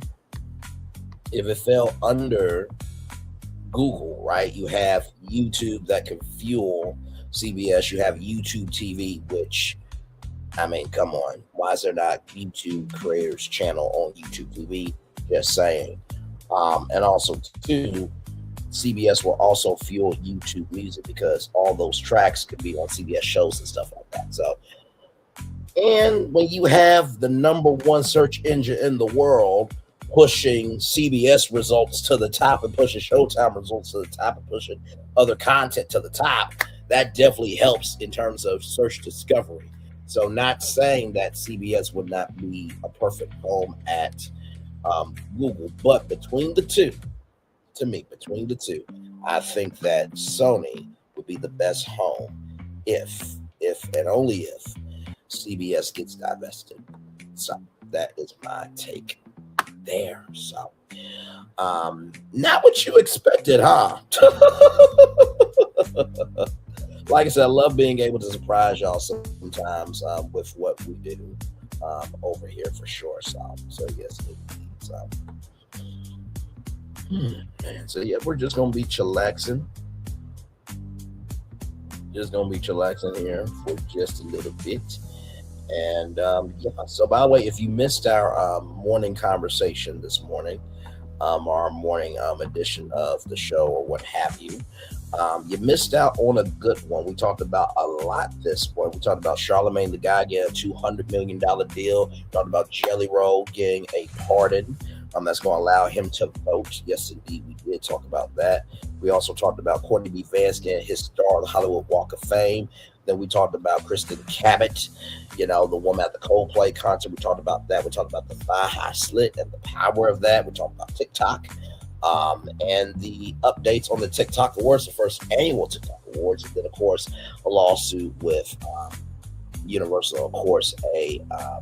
Google, right? You have YouTube that can fuel CBS. You have YouTube TV, which, I mean, come on. Why is there not YouTube creators channel on YouTube TV? Just saying. And also, too, CBS will also fuel YouTube music because all those tracks could be on CBS shows and stuff like that. So, and when you have the #1 search engine in the world pushing CBS results to the top and pushing Showtime results to the top and pushing other content to the top, that definitely helps in terms of search discovery. So not saying that CBS would not be a perfect home at Google, but between the two, between the two, I think that Sony would be the best home if and only if CBS gets divested. So that is my take there. So not what you expected, huh? Like I said, I love being able to surprise y'all sometimes with what we do over here for sure. So yes, indeed. So man, so yeah, we're just gonna be chillaxing. Just gonna be chillaxing here for just a little bit. And yeah, so by the way, if you missed our morning conversation this morning, our morning edition of the show or what have you, you missed out on a good one. We talked about a lot this morning. We talked about Charlamagne the Guy getting a $200 million deal. We talked about Jelly Roll getting a pardon. That's going to allow him to vote. Yes, indeed, we did talk about that. We also talked about Courtney B. Vance getting his star on the Hollywood Walk of Fame. Then we talked about Kristen Cabot, the woman at the Coldplay concert. We talked about that. We talked about the thigh high slit and the power of that. We talked about TikTok and the updates on the TikTok Awards, the first annual TikTok Awards. And then, of course, a lawsuit with Universal. Of course, a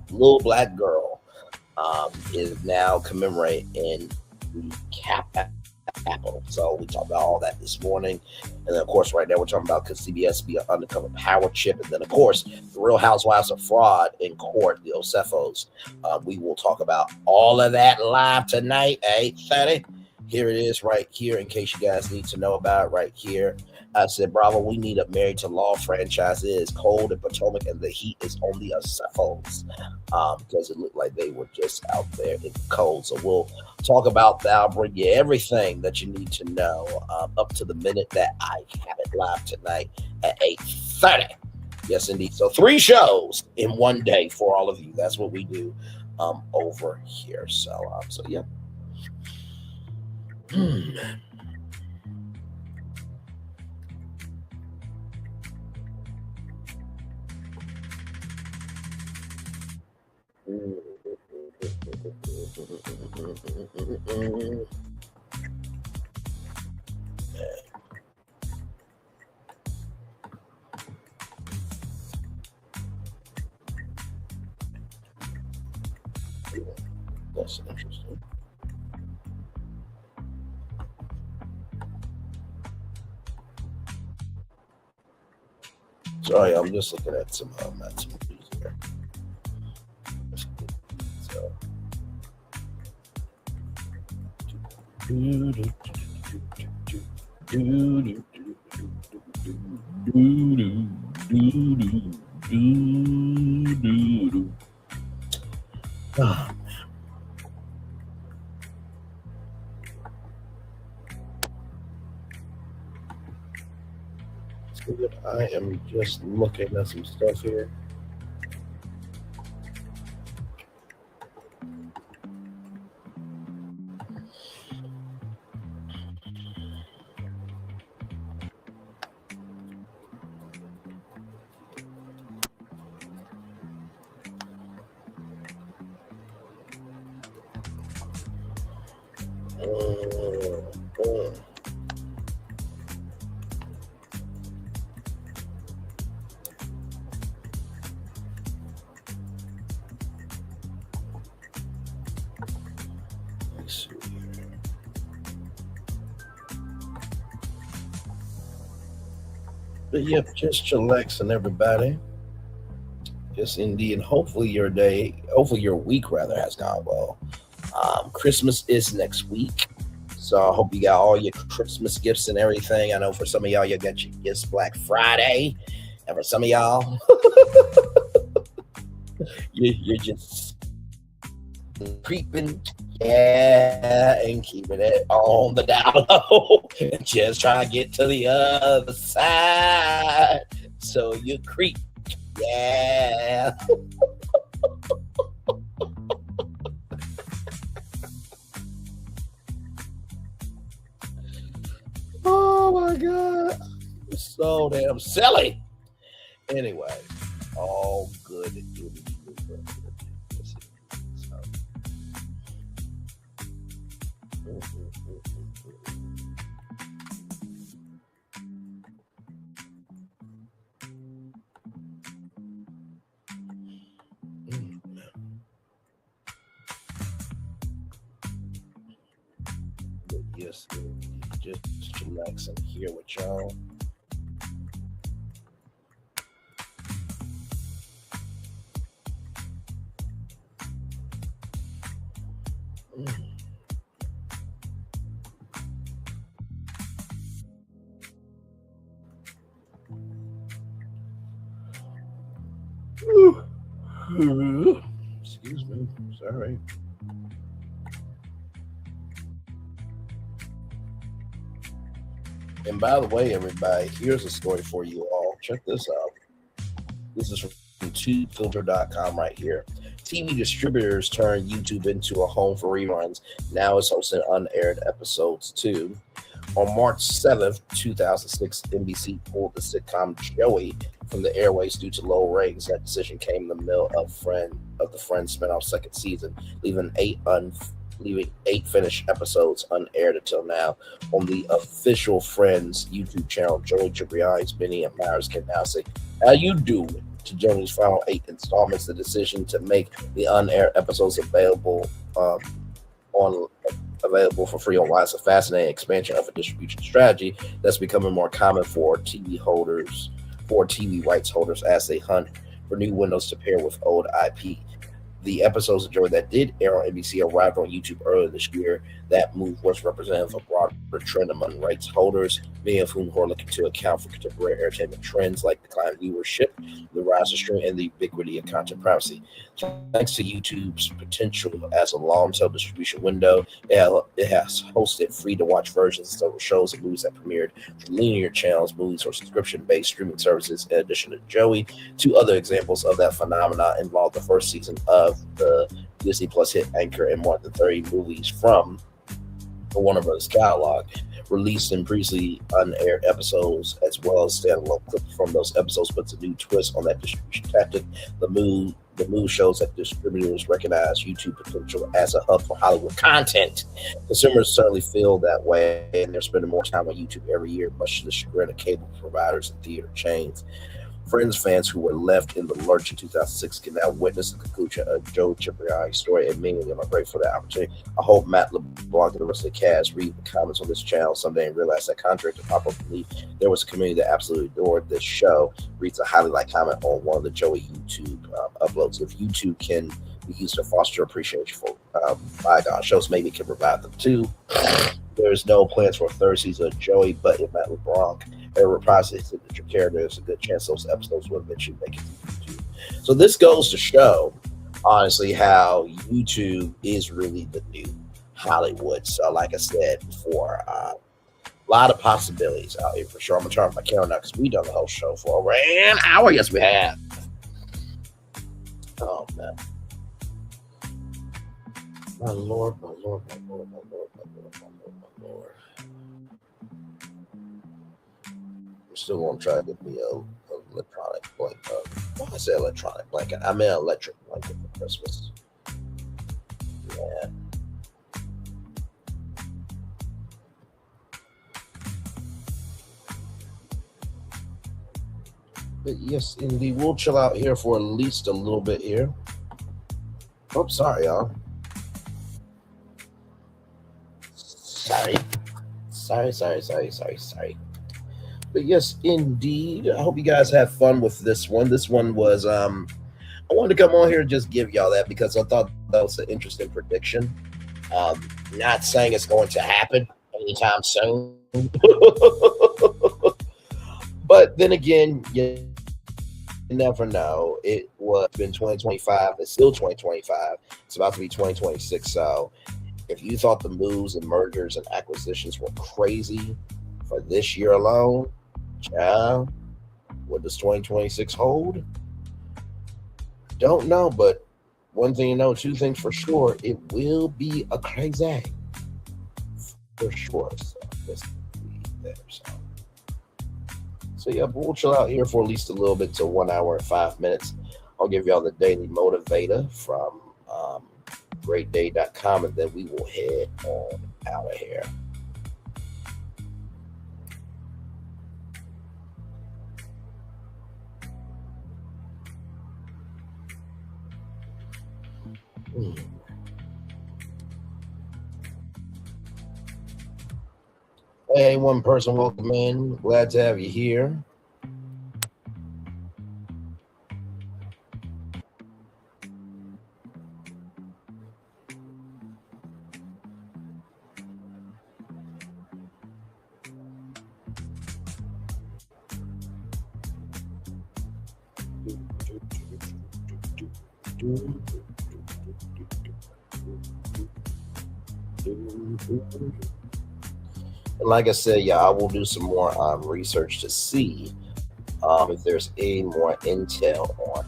little black girl is now commemorating the Capitol. So we talked about all that this morning. And then, of course, right now we're talking about could CBS be an undercover power chip? And then, of course, the Real Housewives of Fraud in court, the Osefos. We will talk about all of that live tonight at 8:30. Here it is right here in case you guys need to know about it right here. I said, Bravo, we need a Married to Law franchise. It is cold in Potomac and the heat is on the Osefos because it looked like they were just out there in the cold. So we'll talk about that. I'll bring you everything that you need to know up to the minute that I have it live tonight at 8:30. Yes, indeed. So 3 shows in one day for all of you. That's what we do over here. So yeah. That's interesting. Sorry, I'm just looking at some movies here. So. I am just looking at some stuff here. But yep, just chillaxing, everybody. Just indeed, and hopefully your week rather has gone well. Christmas is next week, so I hope you got all your Christmas gifts and everything. I know for some of y'all, you got your gifts Black Friday, and for some of y'all, you're just creeping, and keeping it on the down low, and just trying to get to the other side. So you creep, yeah. Oh my God, so damn silly. Anyway, all good. Yes, just relax and hear with y'all. Excuse me, sorry. And by the way, everybody, here's a story for you all. Check this out. This is from TubeFilter.com right here. TV distributors turn YouTube into a home for reruns. Now it's hosting unaired episodes too. On March 7th, 2006, NBC pulled the sitcom Joey from the airways due to low ratings. That decision came in the middle of the Friends spinoff second season, leaving eight finished episodes unaired until now. On the official Friends YouTube channel, Joey Tribbiani's Benny and Myers can now say, "How you doing?" to Joey's final 8 installments. The decision to make the unaired episodes available for free online is a fascinating expansion of a distribution strategy that's becoming more common for TV rights holders as they hunt for new windows to pair with old IP. The episodes of Joey that did air on NBC arrived on YouTube earlier this year. That move was representative of a broader trend among rights holders, many of whom are looking to account for contemporary entertainment trends like declining viewership, the rise of streaming, and the ubiquity of content privacy. Thanks to YouTube's potential as a long-tail distribution window, it has hosted free-to-watch versions of several shows and movies that premiered through linear channels, movies, or subscription-based streaming services. In addition to Joey, 2 other examples of that phenomenon involved the first season of the Disney Plus hit Anchor and more than 30 movies from the Warner Brothers catalog, released in previously unaired episodes, as well as standalone clips from those episodes, puts a new twist on that distribution tactic. The move shows that distributors recognize YouTube potential as a hub for Hollywood content. Consumers certainly feel that way, and they're spending more time on YouTube every year, much to the chagrin of cable providers and theater chains. Friends fans who were left in the lurch in 2006 can now witness the conclusion of Joe Cipriani's story, and many of them are grateful for the opportunity. I hope Matt LeBlanc and the rest of the cast read the comments on this channel someday and realize that contrary to popular belief, there was a community that absolutely adored this show. Reads a highly liked comment on one of the Joey YouTube uploads. If YouTube can be used to foster appreciation for bygone shows, maybe it can revive them too. There's no plans for a third season of Joey, but if Matt LeBlanc ever reprises his signature character, there's a good chance those episodes will eventually make it to YouTube. So this goes to show, honestly, how YouTube is really the new Hollywood. So like I said before, a lot of possibilities out here for sure. I'm going to turn off my camera now because we've done the whole show for over an hour. Yes, we have. Oh, man. My Lord, my Lord, my Lord, my Lord, my Lord, my Lord, my Lord. I'm still going to try to get me a electronic blanket. Why I say electronic blanket? I mean electric blanket for Christmas. Yeah. But yes, indeed, we'll chill out here for at least a little bit here. Oh, sorry, y'all. Sorry. But yes, indeed. I hope you guys have fun with this one. This one was, I wanted to come on here and just give y'all that because I thought that was an interesting prediction. Not saying it's going to happen anytime soon. But then again, you never know. It was been 2025. It's still 2025. It's about to be 2026. So if you thought the moves and mergers and acquisitions were crazy for this year alone, child, what does 2026 hold? Don't know, but one thing you know, two things for sure, it will be a crazy for sure. So let's be there. So yeah, but we'll chill out here for at least a little bit to 1 hour and 5 minutes. I'll give y'all the daily motivator from greatday.com, and then we will head on out of here. Hey, one person, welcome in. Glad to have you here. And like I said, yeah, I will do some more research to see if there's any more intel on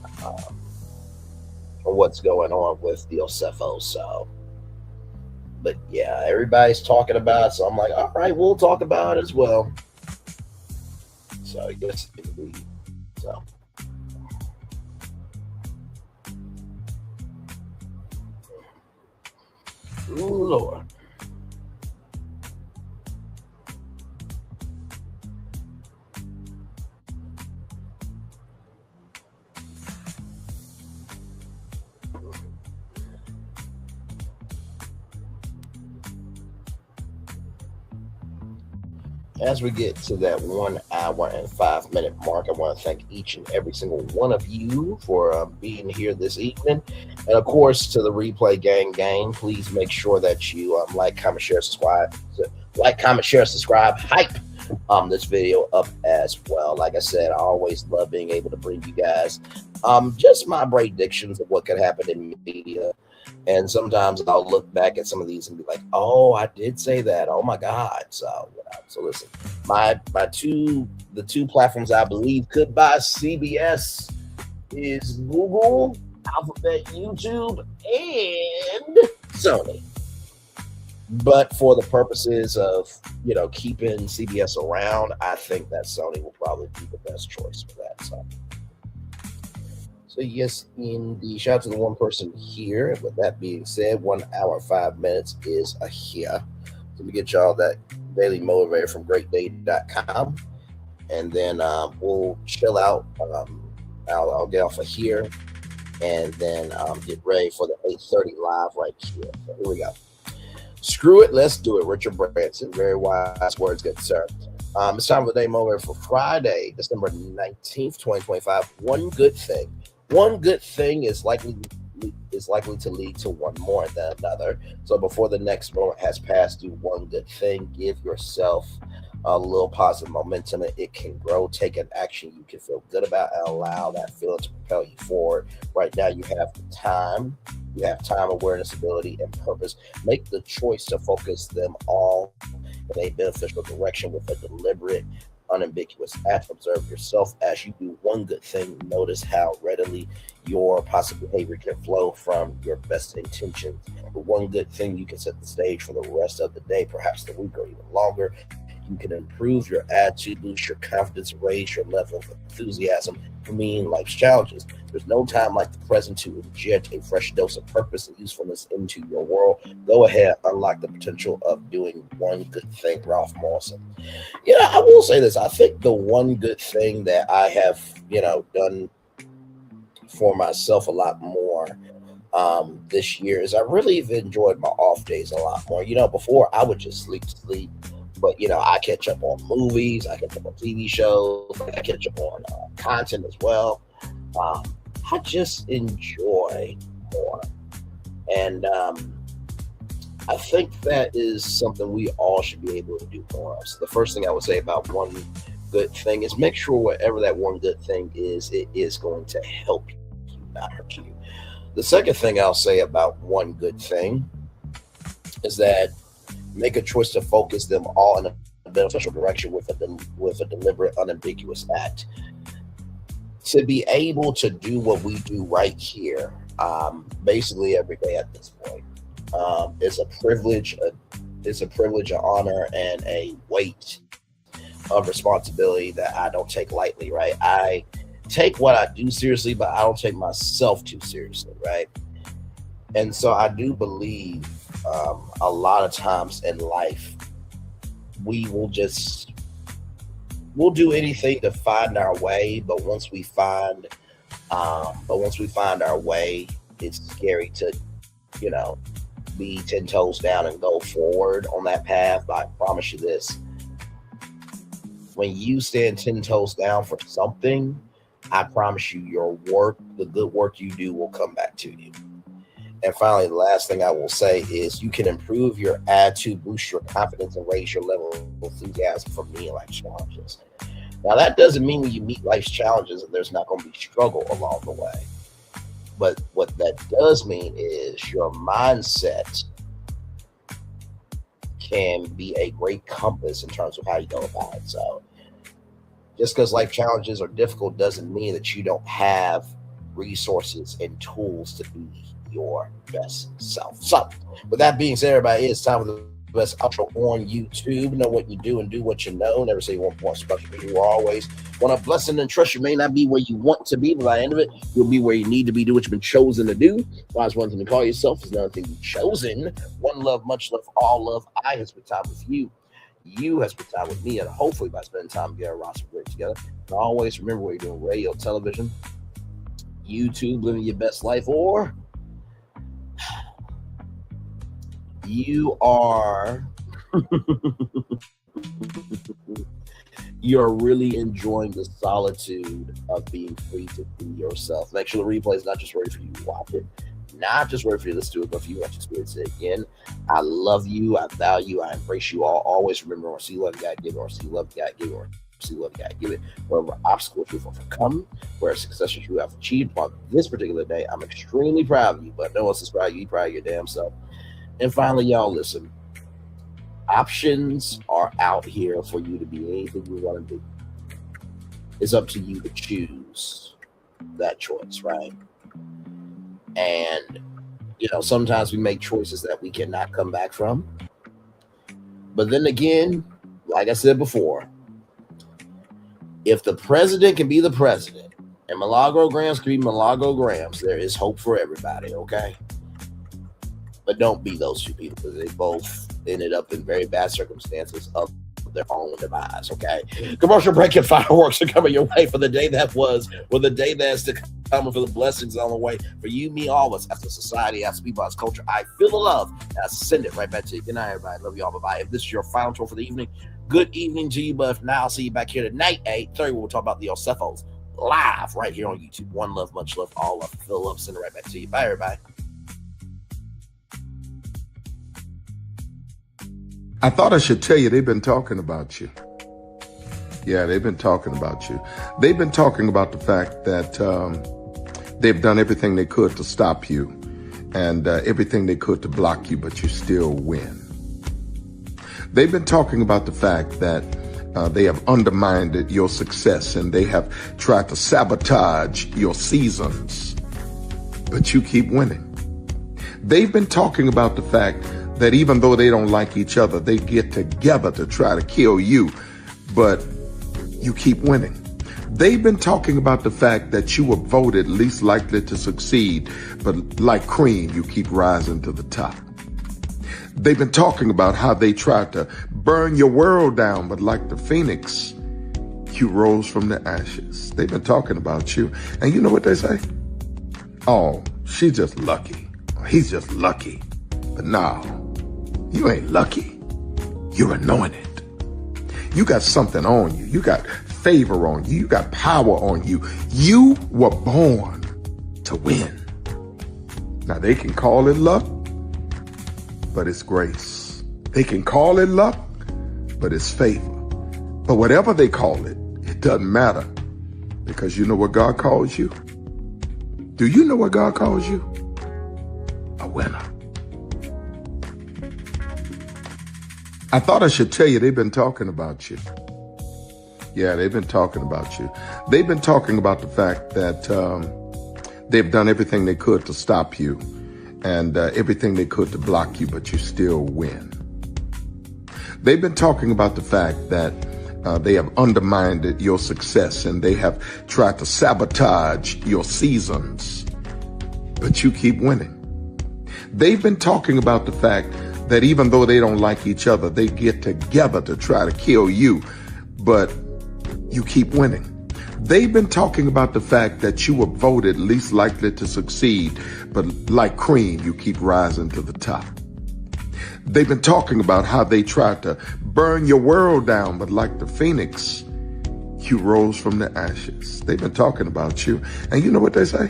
what's going on with the Osefo. So, but yeah, everybody's talking about it, so I'm like, all right, we'll talk about it as well. So yes, indeed. So. Ooh, Lord. As we get to that 1 hour and 5 minute mark, I want to thank each and every single one of you for being here this evening. And of course, to the replay gang, please make sure that you like, comment, share, subscribe. Hype this video up as well. Like I said, I always love being able to bring you guys just my predictions of what could happen in media. And sometimes I'll look back at some of these and be like, oh, I did say that. Oh my God. So listen, the two platforms I believe could buy CBS is Google, Alphabet, YouTube, and Sony. But for the purposes of, keeping CBS around, I think that Sony will probably be the best choice for that. So yes, indeed. Shout out to the one person here. With that being said, 1 hour, 5 minutes is a here. So we get y'all that daily motivator from greatday.com. and then we'll chill out. I'll get off of here, and then get ready for the 8:30 live right here. So here we go. Screw it, let's do it. Richard Branson, very wise words, good sir. It's time for the day moment for Friday, December 19th, 2025. One good thing. One good thing is likely to lead to one more than another. So before the next moment has passed, do one good thing. Give yourself a little positive momentum, and it can grow. Take an action you can feel good about and allow that feeling to propel you forward. Right now, you have time. You have time, awareness, ability, and purpose. Make the choice to focus them all in a beneficial direction with a deliberate, unambiguous act. Observe yourself as you do one good thing. Notice how readily your positive behavior can flow from your best intentions. With one good thing, you can set the stage for the rest of the day, perhaps the week or even longer. You can improve your attitude, boost your confidence, raise your level of enthusiasm for meeting life's challenges. There's no time like the present to inject a fresh dose of purpose and usefulness into your world. Go ahead, unlock the potential of doing one good thing. Ralph Morrison. I will say this. I think the one good thing that I have, done for myself a lot more this year is I really have enjoyed my off days a lot more. Before I would just sleep. But, I catch up on movies, I catch up on TV shows, I catch up on content as well. I just enjoy more. And I think that is something we all should be able to do more of. So the first thing I would say about one good thing is make sure whatever that one good thing is, it is going to help you, not hurt you. The second thing I'll say about one good thing is that make a choice to focus them all in a beneficial direction with a deliberate, unambiguous act. To be able to do what we do right here, basically every day at this point, is a privilege. It's a privilege, an honor, and a weight of responsibility that I don't take lightly. Right? I take what I do seriously, but I don't take myself too seriously. Right? And so I do believe a lot of times in life, we'll do anything to find our way. But once we find our way, it's scary to, be 10 toes down and go forward on that path. But I promise you this, when you stand 10 toes down for something, I promise you your work, the good work you do, will come back to you. And finally, the last thing I will say is you can improve your attitude, boost your confidence, and raise your level of enthusiasm for meeting life's challenges. Now, that doesn't mean when you meet life's challenges that there's not going to be struggle along the way. But what that does mean is your mindset can be a great compass in terms of how you go about it. So just because life challenges are difficult doesn't mean that you don't have resources and tools to be your best self. So with that being said, everybody, it's time for the best outro on YouTube. Know what you do and do what you know. Never say you want more special, but you always want a blessing and trust. You may not be where you want to be, but by the end of it, you'll be where you need to be. Do what you've been chosen to do. Wise one thing to call yourself is another thing you've chosen. One love, much love, all love. I have spent time with you. You have spent time with me, and hopefully by spending time together, we're also great together. And always remember, where you're doing radio, television, YouTube, living your best life, or you're really enjoying the solitude of being free to be yourself. Make sure the replay is not just ready for you to watch it, not just ready for you to listen to it, but for you to experience it again. I love you. I value. I embrace you all. Always remember, or see love, you gotta give it, or see love, you gotta give it, or see love, you gotta give it. Wherever obstacles you've overcome, where successes you have achieved on this particular day, I'm extremely proud of you. But no one else is proud of you. You're proud of your damn self. And finally, y'all, listen. Options are out here for you to be anything you want to be. It's up to you to choose that choice, right? And, sometimes we make choices that we cannot come back from. But then again, like I said before, if the president can be the president and Milagro-grams can be Milagro-grams, there is hope for everybody, okay? But don't be those two people, because they both ended up in very bad circumstances of of their own demise, okay? Commercial break and fireworks are coming your way for the day that was, or the day that's to come, for the blessings on the way for you, me, all of us, as a society, as people, as culture. I feel the love, and I send it right back to you. Good night, everybody. Love you all. Bye-bye. If this is your final tour for the evening, good evening to you. But if not, I'll see you back here tonight at 8:30. We'll talk about the Yosephos live right here on YouTube. One love, much love, all love. Feel love, send it right back to you. Bye, everybody. I thought I should tell you they've been talking about you. Yeah, they've been talking about you. They've been talking about the fact that they've done everything they could to stop you and everything they could to block you, but you still win. They've been talking about the fact that they have undermined your success and they have tried to sabotage your seasons, but you keep winning. They've been talking about the fact that even though they don't like each other, they get together to try to kill you, but you keep winning. They've been talking about the fact that you were voted least likely to succeed, but like cream, you keep rising to the top. They've been talking about how they tried to burn your world down, but like the phoenix, you rose from the ashes. They've been talking about you, and you know what they say? Oh, she's just lucky. He's just lucky. But no, you ain't lucky. You're anointed. You got something on you. You got favor on you. You got power on you. You were born to win. Now, they can call it luck, but it's grace. They can call it luck, but it's favor. But whatever they call it, it doesn't matter, because you know what God calls you? Do you know what God calls you? A winner. I thought I should tell you they've been talking about you. Yeah, they've been talking about you. They've been talking about the fact that they've done everything they could to stop you and everything they could to block you, but you still win. They've been talking about the fact that they have undermined your success and they have tried to sabotage your seasons, but you keep winning. They've been talking about the fact that even though they don't like each other, they get together to try to kill you, but you keep winning. They've been talking about the fact that you were voted least likely to succeed, but like cream, you keep rising to the top. They've been talking about how they tried to burn your world down, but like the phoenix, you rose from the ashes. They've been talking about you, and you know what they say?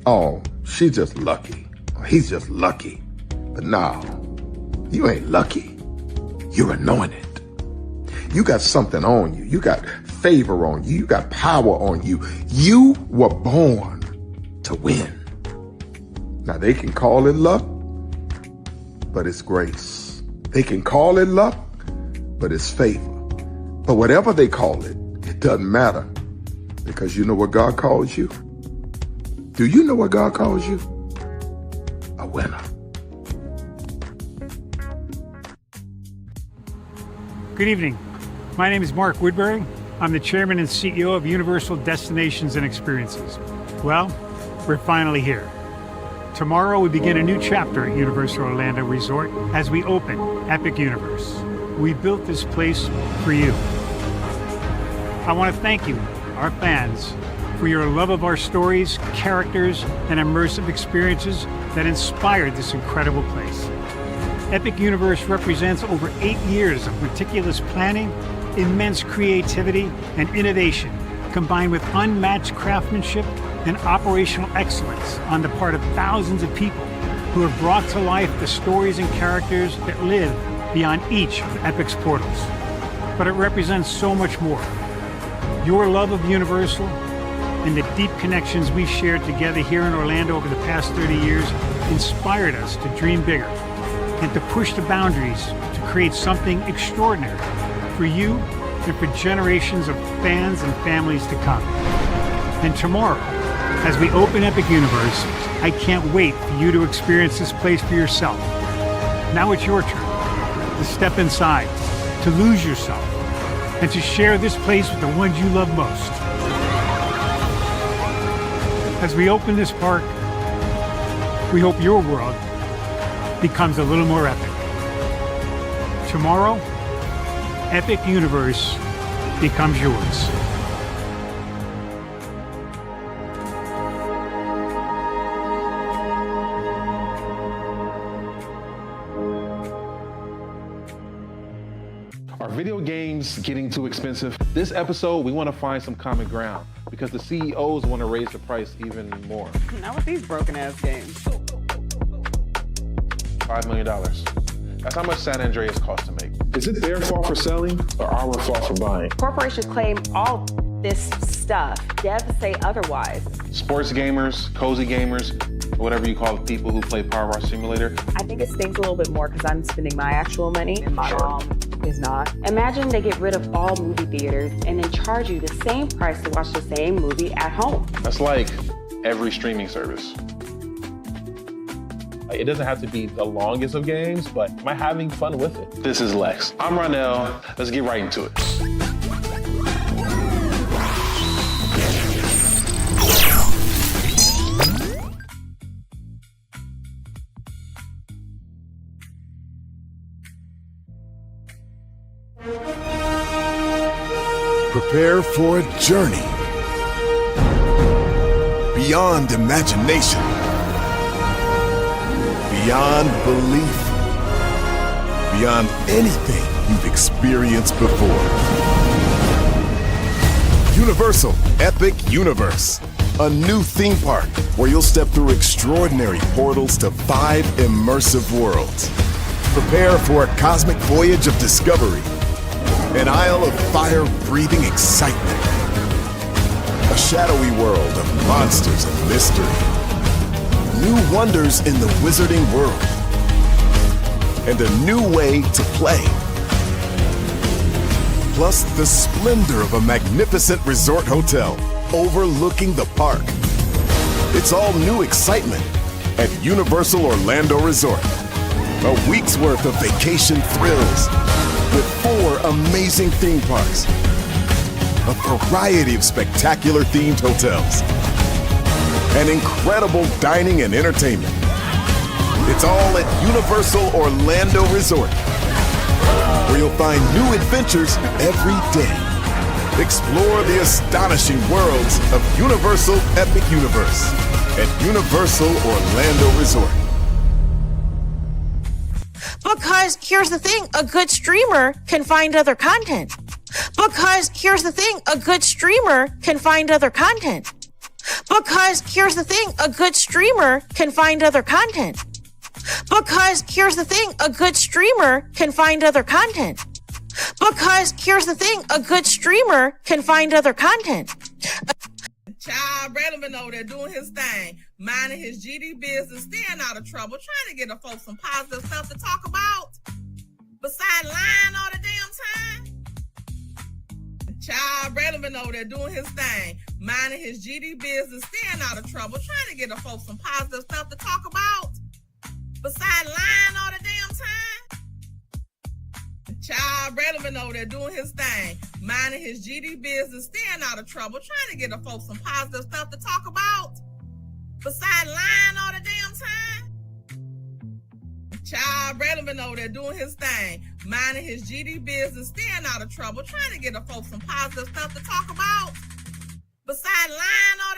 Oh, she's just lucky. He's just lucky. But no, you ain't lucky. You're anointed. You got something on you. You got favor on you. You got power on you. You were born to win. Now, they can call it luck, but it's grace. They can call it luck, but it's favor. But whatever they call it, it doesn't matter, because you know what God calls you? Do you know what God calls you? A winner. Good evening. My name is Mark Woodbury. I'm the chairman and CEO of Universal Destinations and Experiences. Well, we're finally here. Tomorrow we begin a new chapter at Universal Orlando Resort as we open Epic Universe. We built this place for you. I want to thank you, our fans, for your love of our stories, characters, and immersive experiences that inspired this incredible place. Epic Universe represents over 8 years of meticulous planning, immense creativity, and innovation, combined with unmatched craftsmanship and operational excellence on the part of thousands of people who have brought to life the stories and characters that live beyond each of Epic's portals. But it represents so much more. Your love of Universal and the deep connections we shared together here in Orlando over the past 30 years inspired us to dream bigger and to push the boundaries to create something extraordinary for you and for generations of fans and families to come. And tomorrow, as we open Epic Universe, I can't wait for you to experience this place for yourself. Now it's your turn to step inside, to lose yourself, and to share this place with the ones you love most. As we open this park, we hope your world becomes a little more epic. Tomorrow, epic universe becomes yours. Are video games getting too expensive? This episode, we want to find some common ground because the CEOs want to raise the price even more. Not with these broken-ass games. $5 million. That's how much San Andreas costs to make. Is it their fault for selling or our fault for buying? Corporations claim all this stuff. Devs say otherwise. Sports gamers, cozy gamers, whatever you call the people who play Power Wash Simulator. I think it stings a little bit more because I'm spending my actual money and my mom is not. Imagine they get rid of all movie theaters and then charge you the same price to watch the same movie at home. That's like every streaming service. It doesn't have to be the longest of games, but am I having fun with it? This is Lex. I'm Ronell. Let's get right into it. Prepare for a journey beyond imagination, beyond belief, beyond anything you've experienced before. Universal Epic Universe, a new theme park where you'll step through extraordinary portals to 5 immersive worlds. Prepare for a cosmic voyage of discovery, an isle of fire-breathing excitement, a shadowy world of monsters and mystery, new wonders in the wizarding world, and a new way to play. Plus the splendor of a magnificent resort hotel overlooking the park. It's all new excitement at Universal Orlando Resort. A week's worth of vacation thrills with 4 amazing theme parks, a variety of spectacular themed hotels, and incredible dining and entertainment. It's all at Universal Orlando Resort, where you'll find new adventures every day. Explore the astonishing worlds of Universal Epic Universe at Universal Orlando Resort. Because here's the thing, a good streamer can find other content. Because here's the thing, a good streamer can find other content. Because here's the thing, a good streamer can find other content. Because here's the thing, a good streamer can find other content. Because here's the thing, a good streamer can find other content. Child Braylon over there doing his thing, minding his GD business, staying out of trouble, trying to get the folks some positive stuff to talk about, besides lying all the damn time. Child Braylon over there doing his thing, minding his GD business, staying out of trouble, trying to get the folks some positive stuff to talk about, besides lying all the damn time. Child Braylon over there doing his thing, minding his GD business, staying out of trouble, trying to get the folks some positive stuff to talk about, besides lying all the damn time. Child Braylon over there doing his thing, minding his GD business, staying out of trouble, trying to get the folks some positive stuff to talk about, besides lying all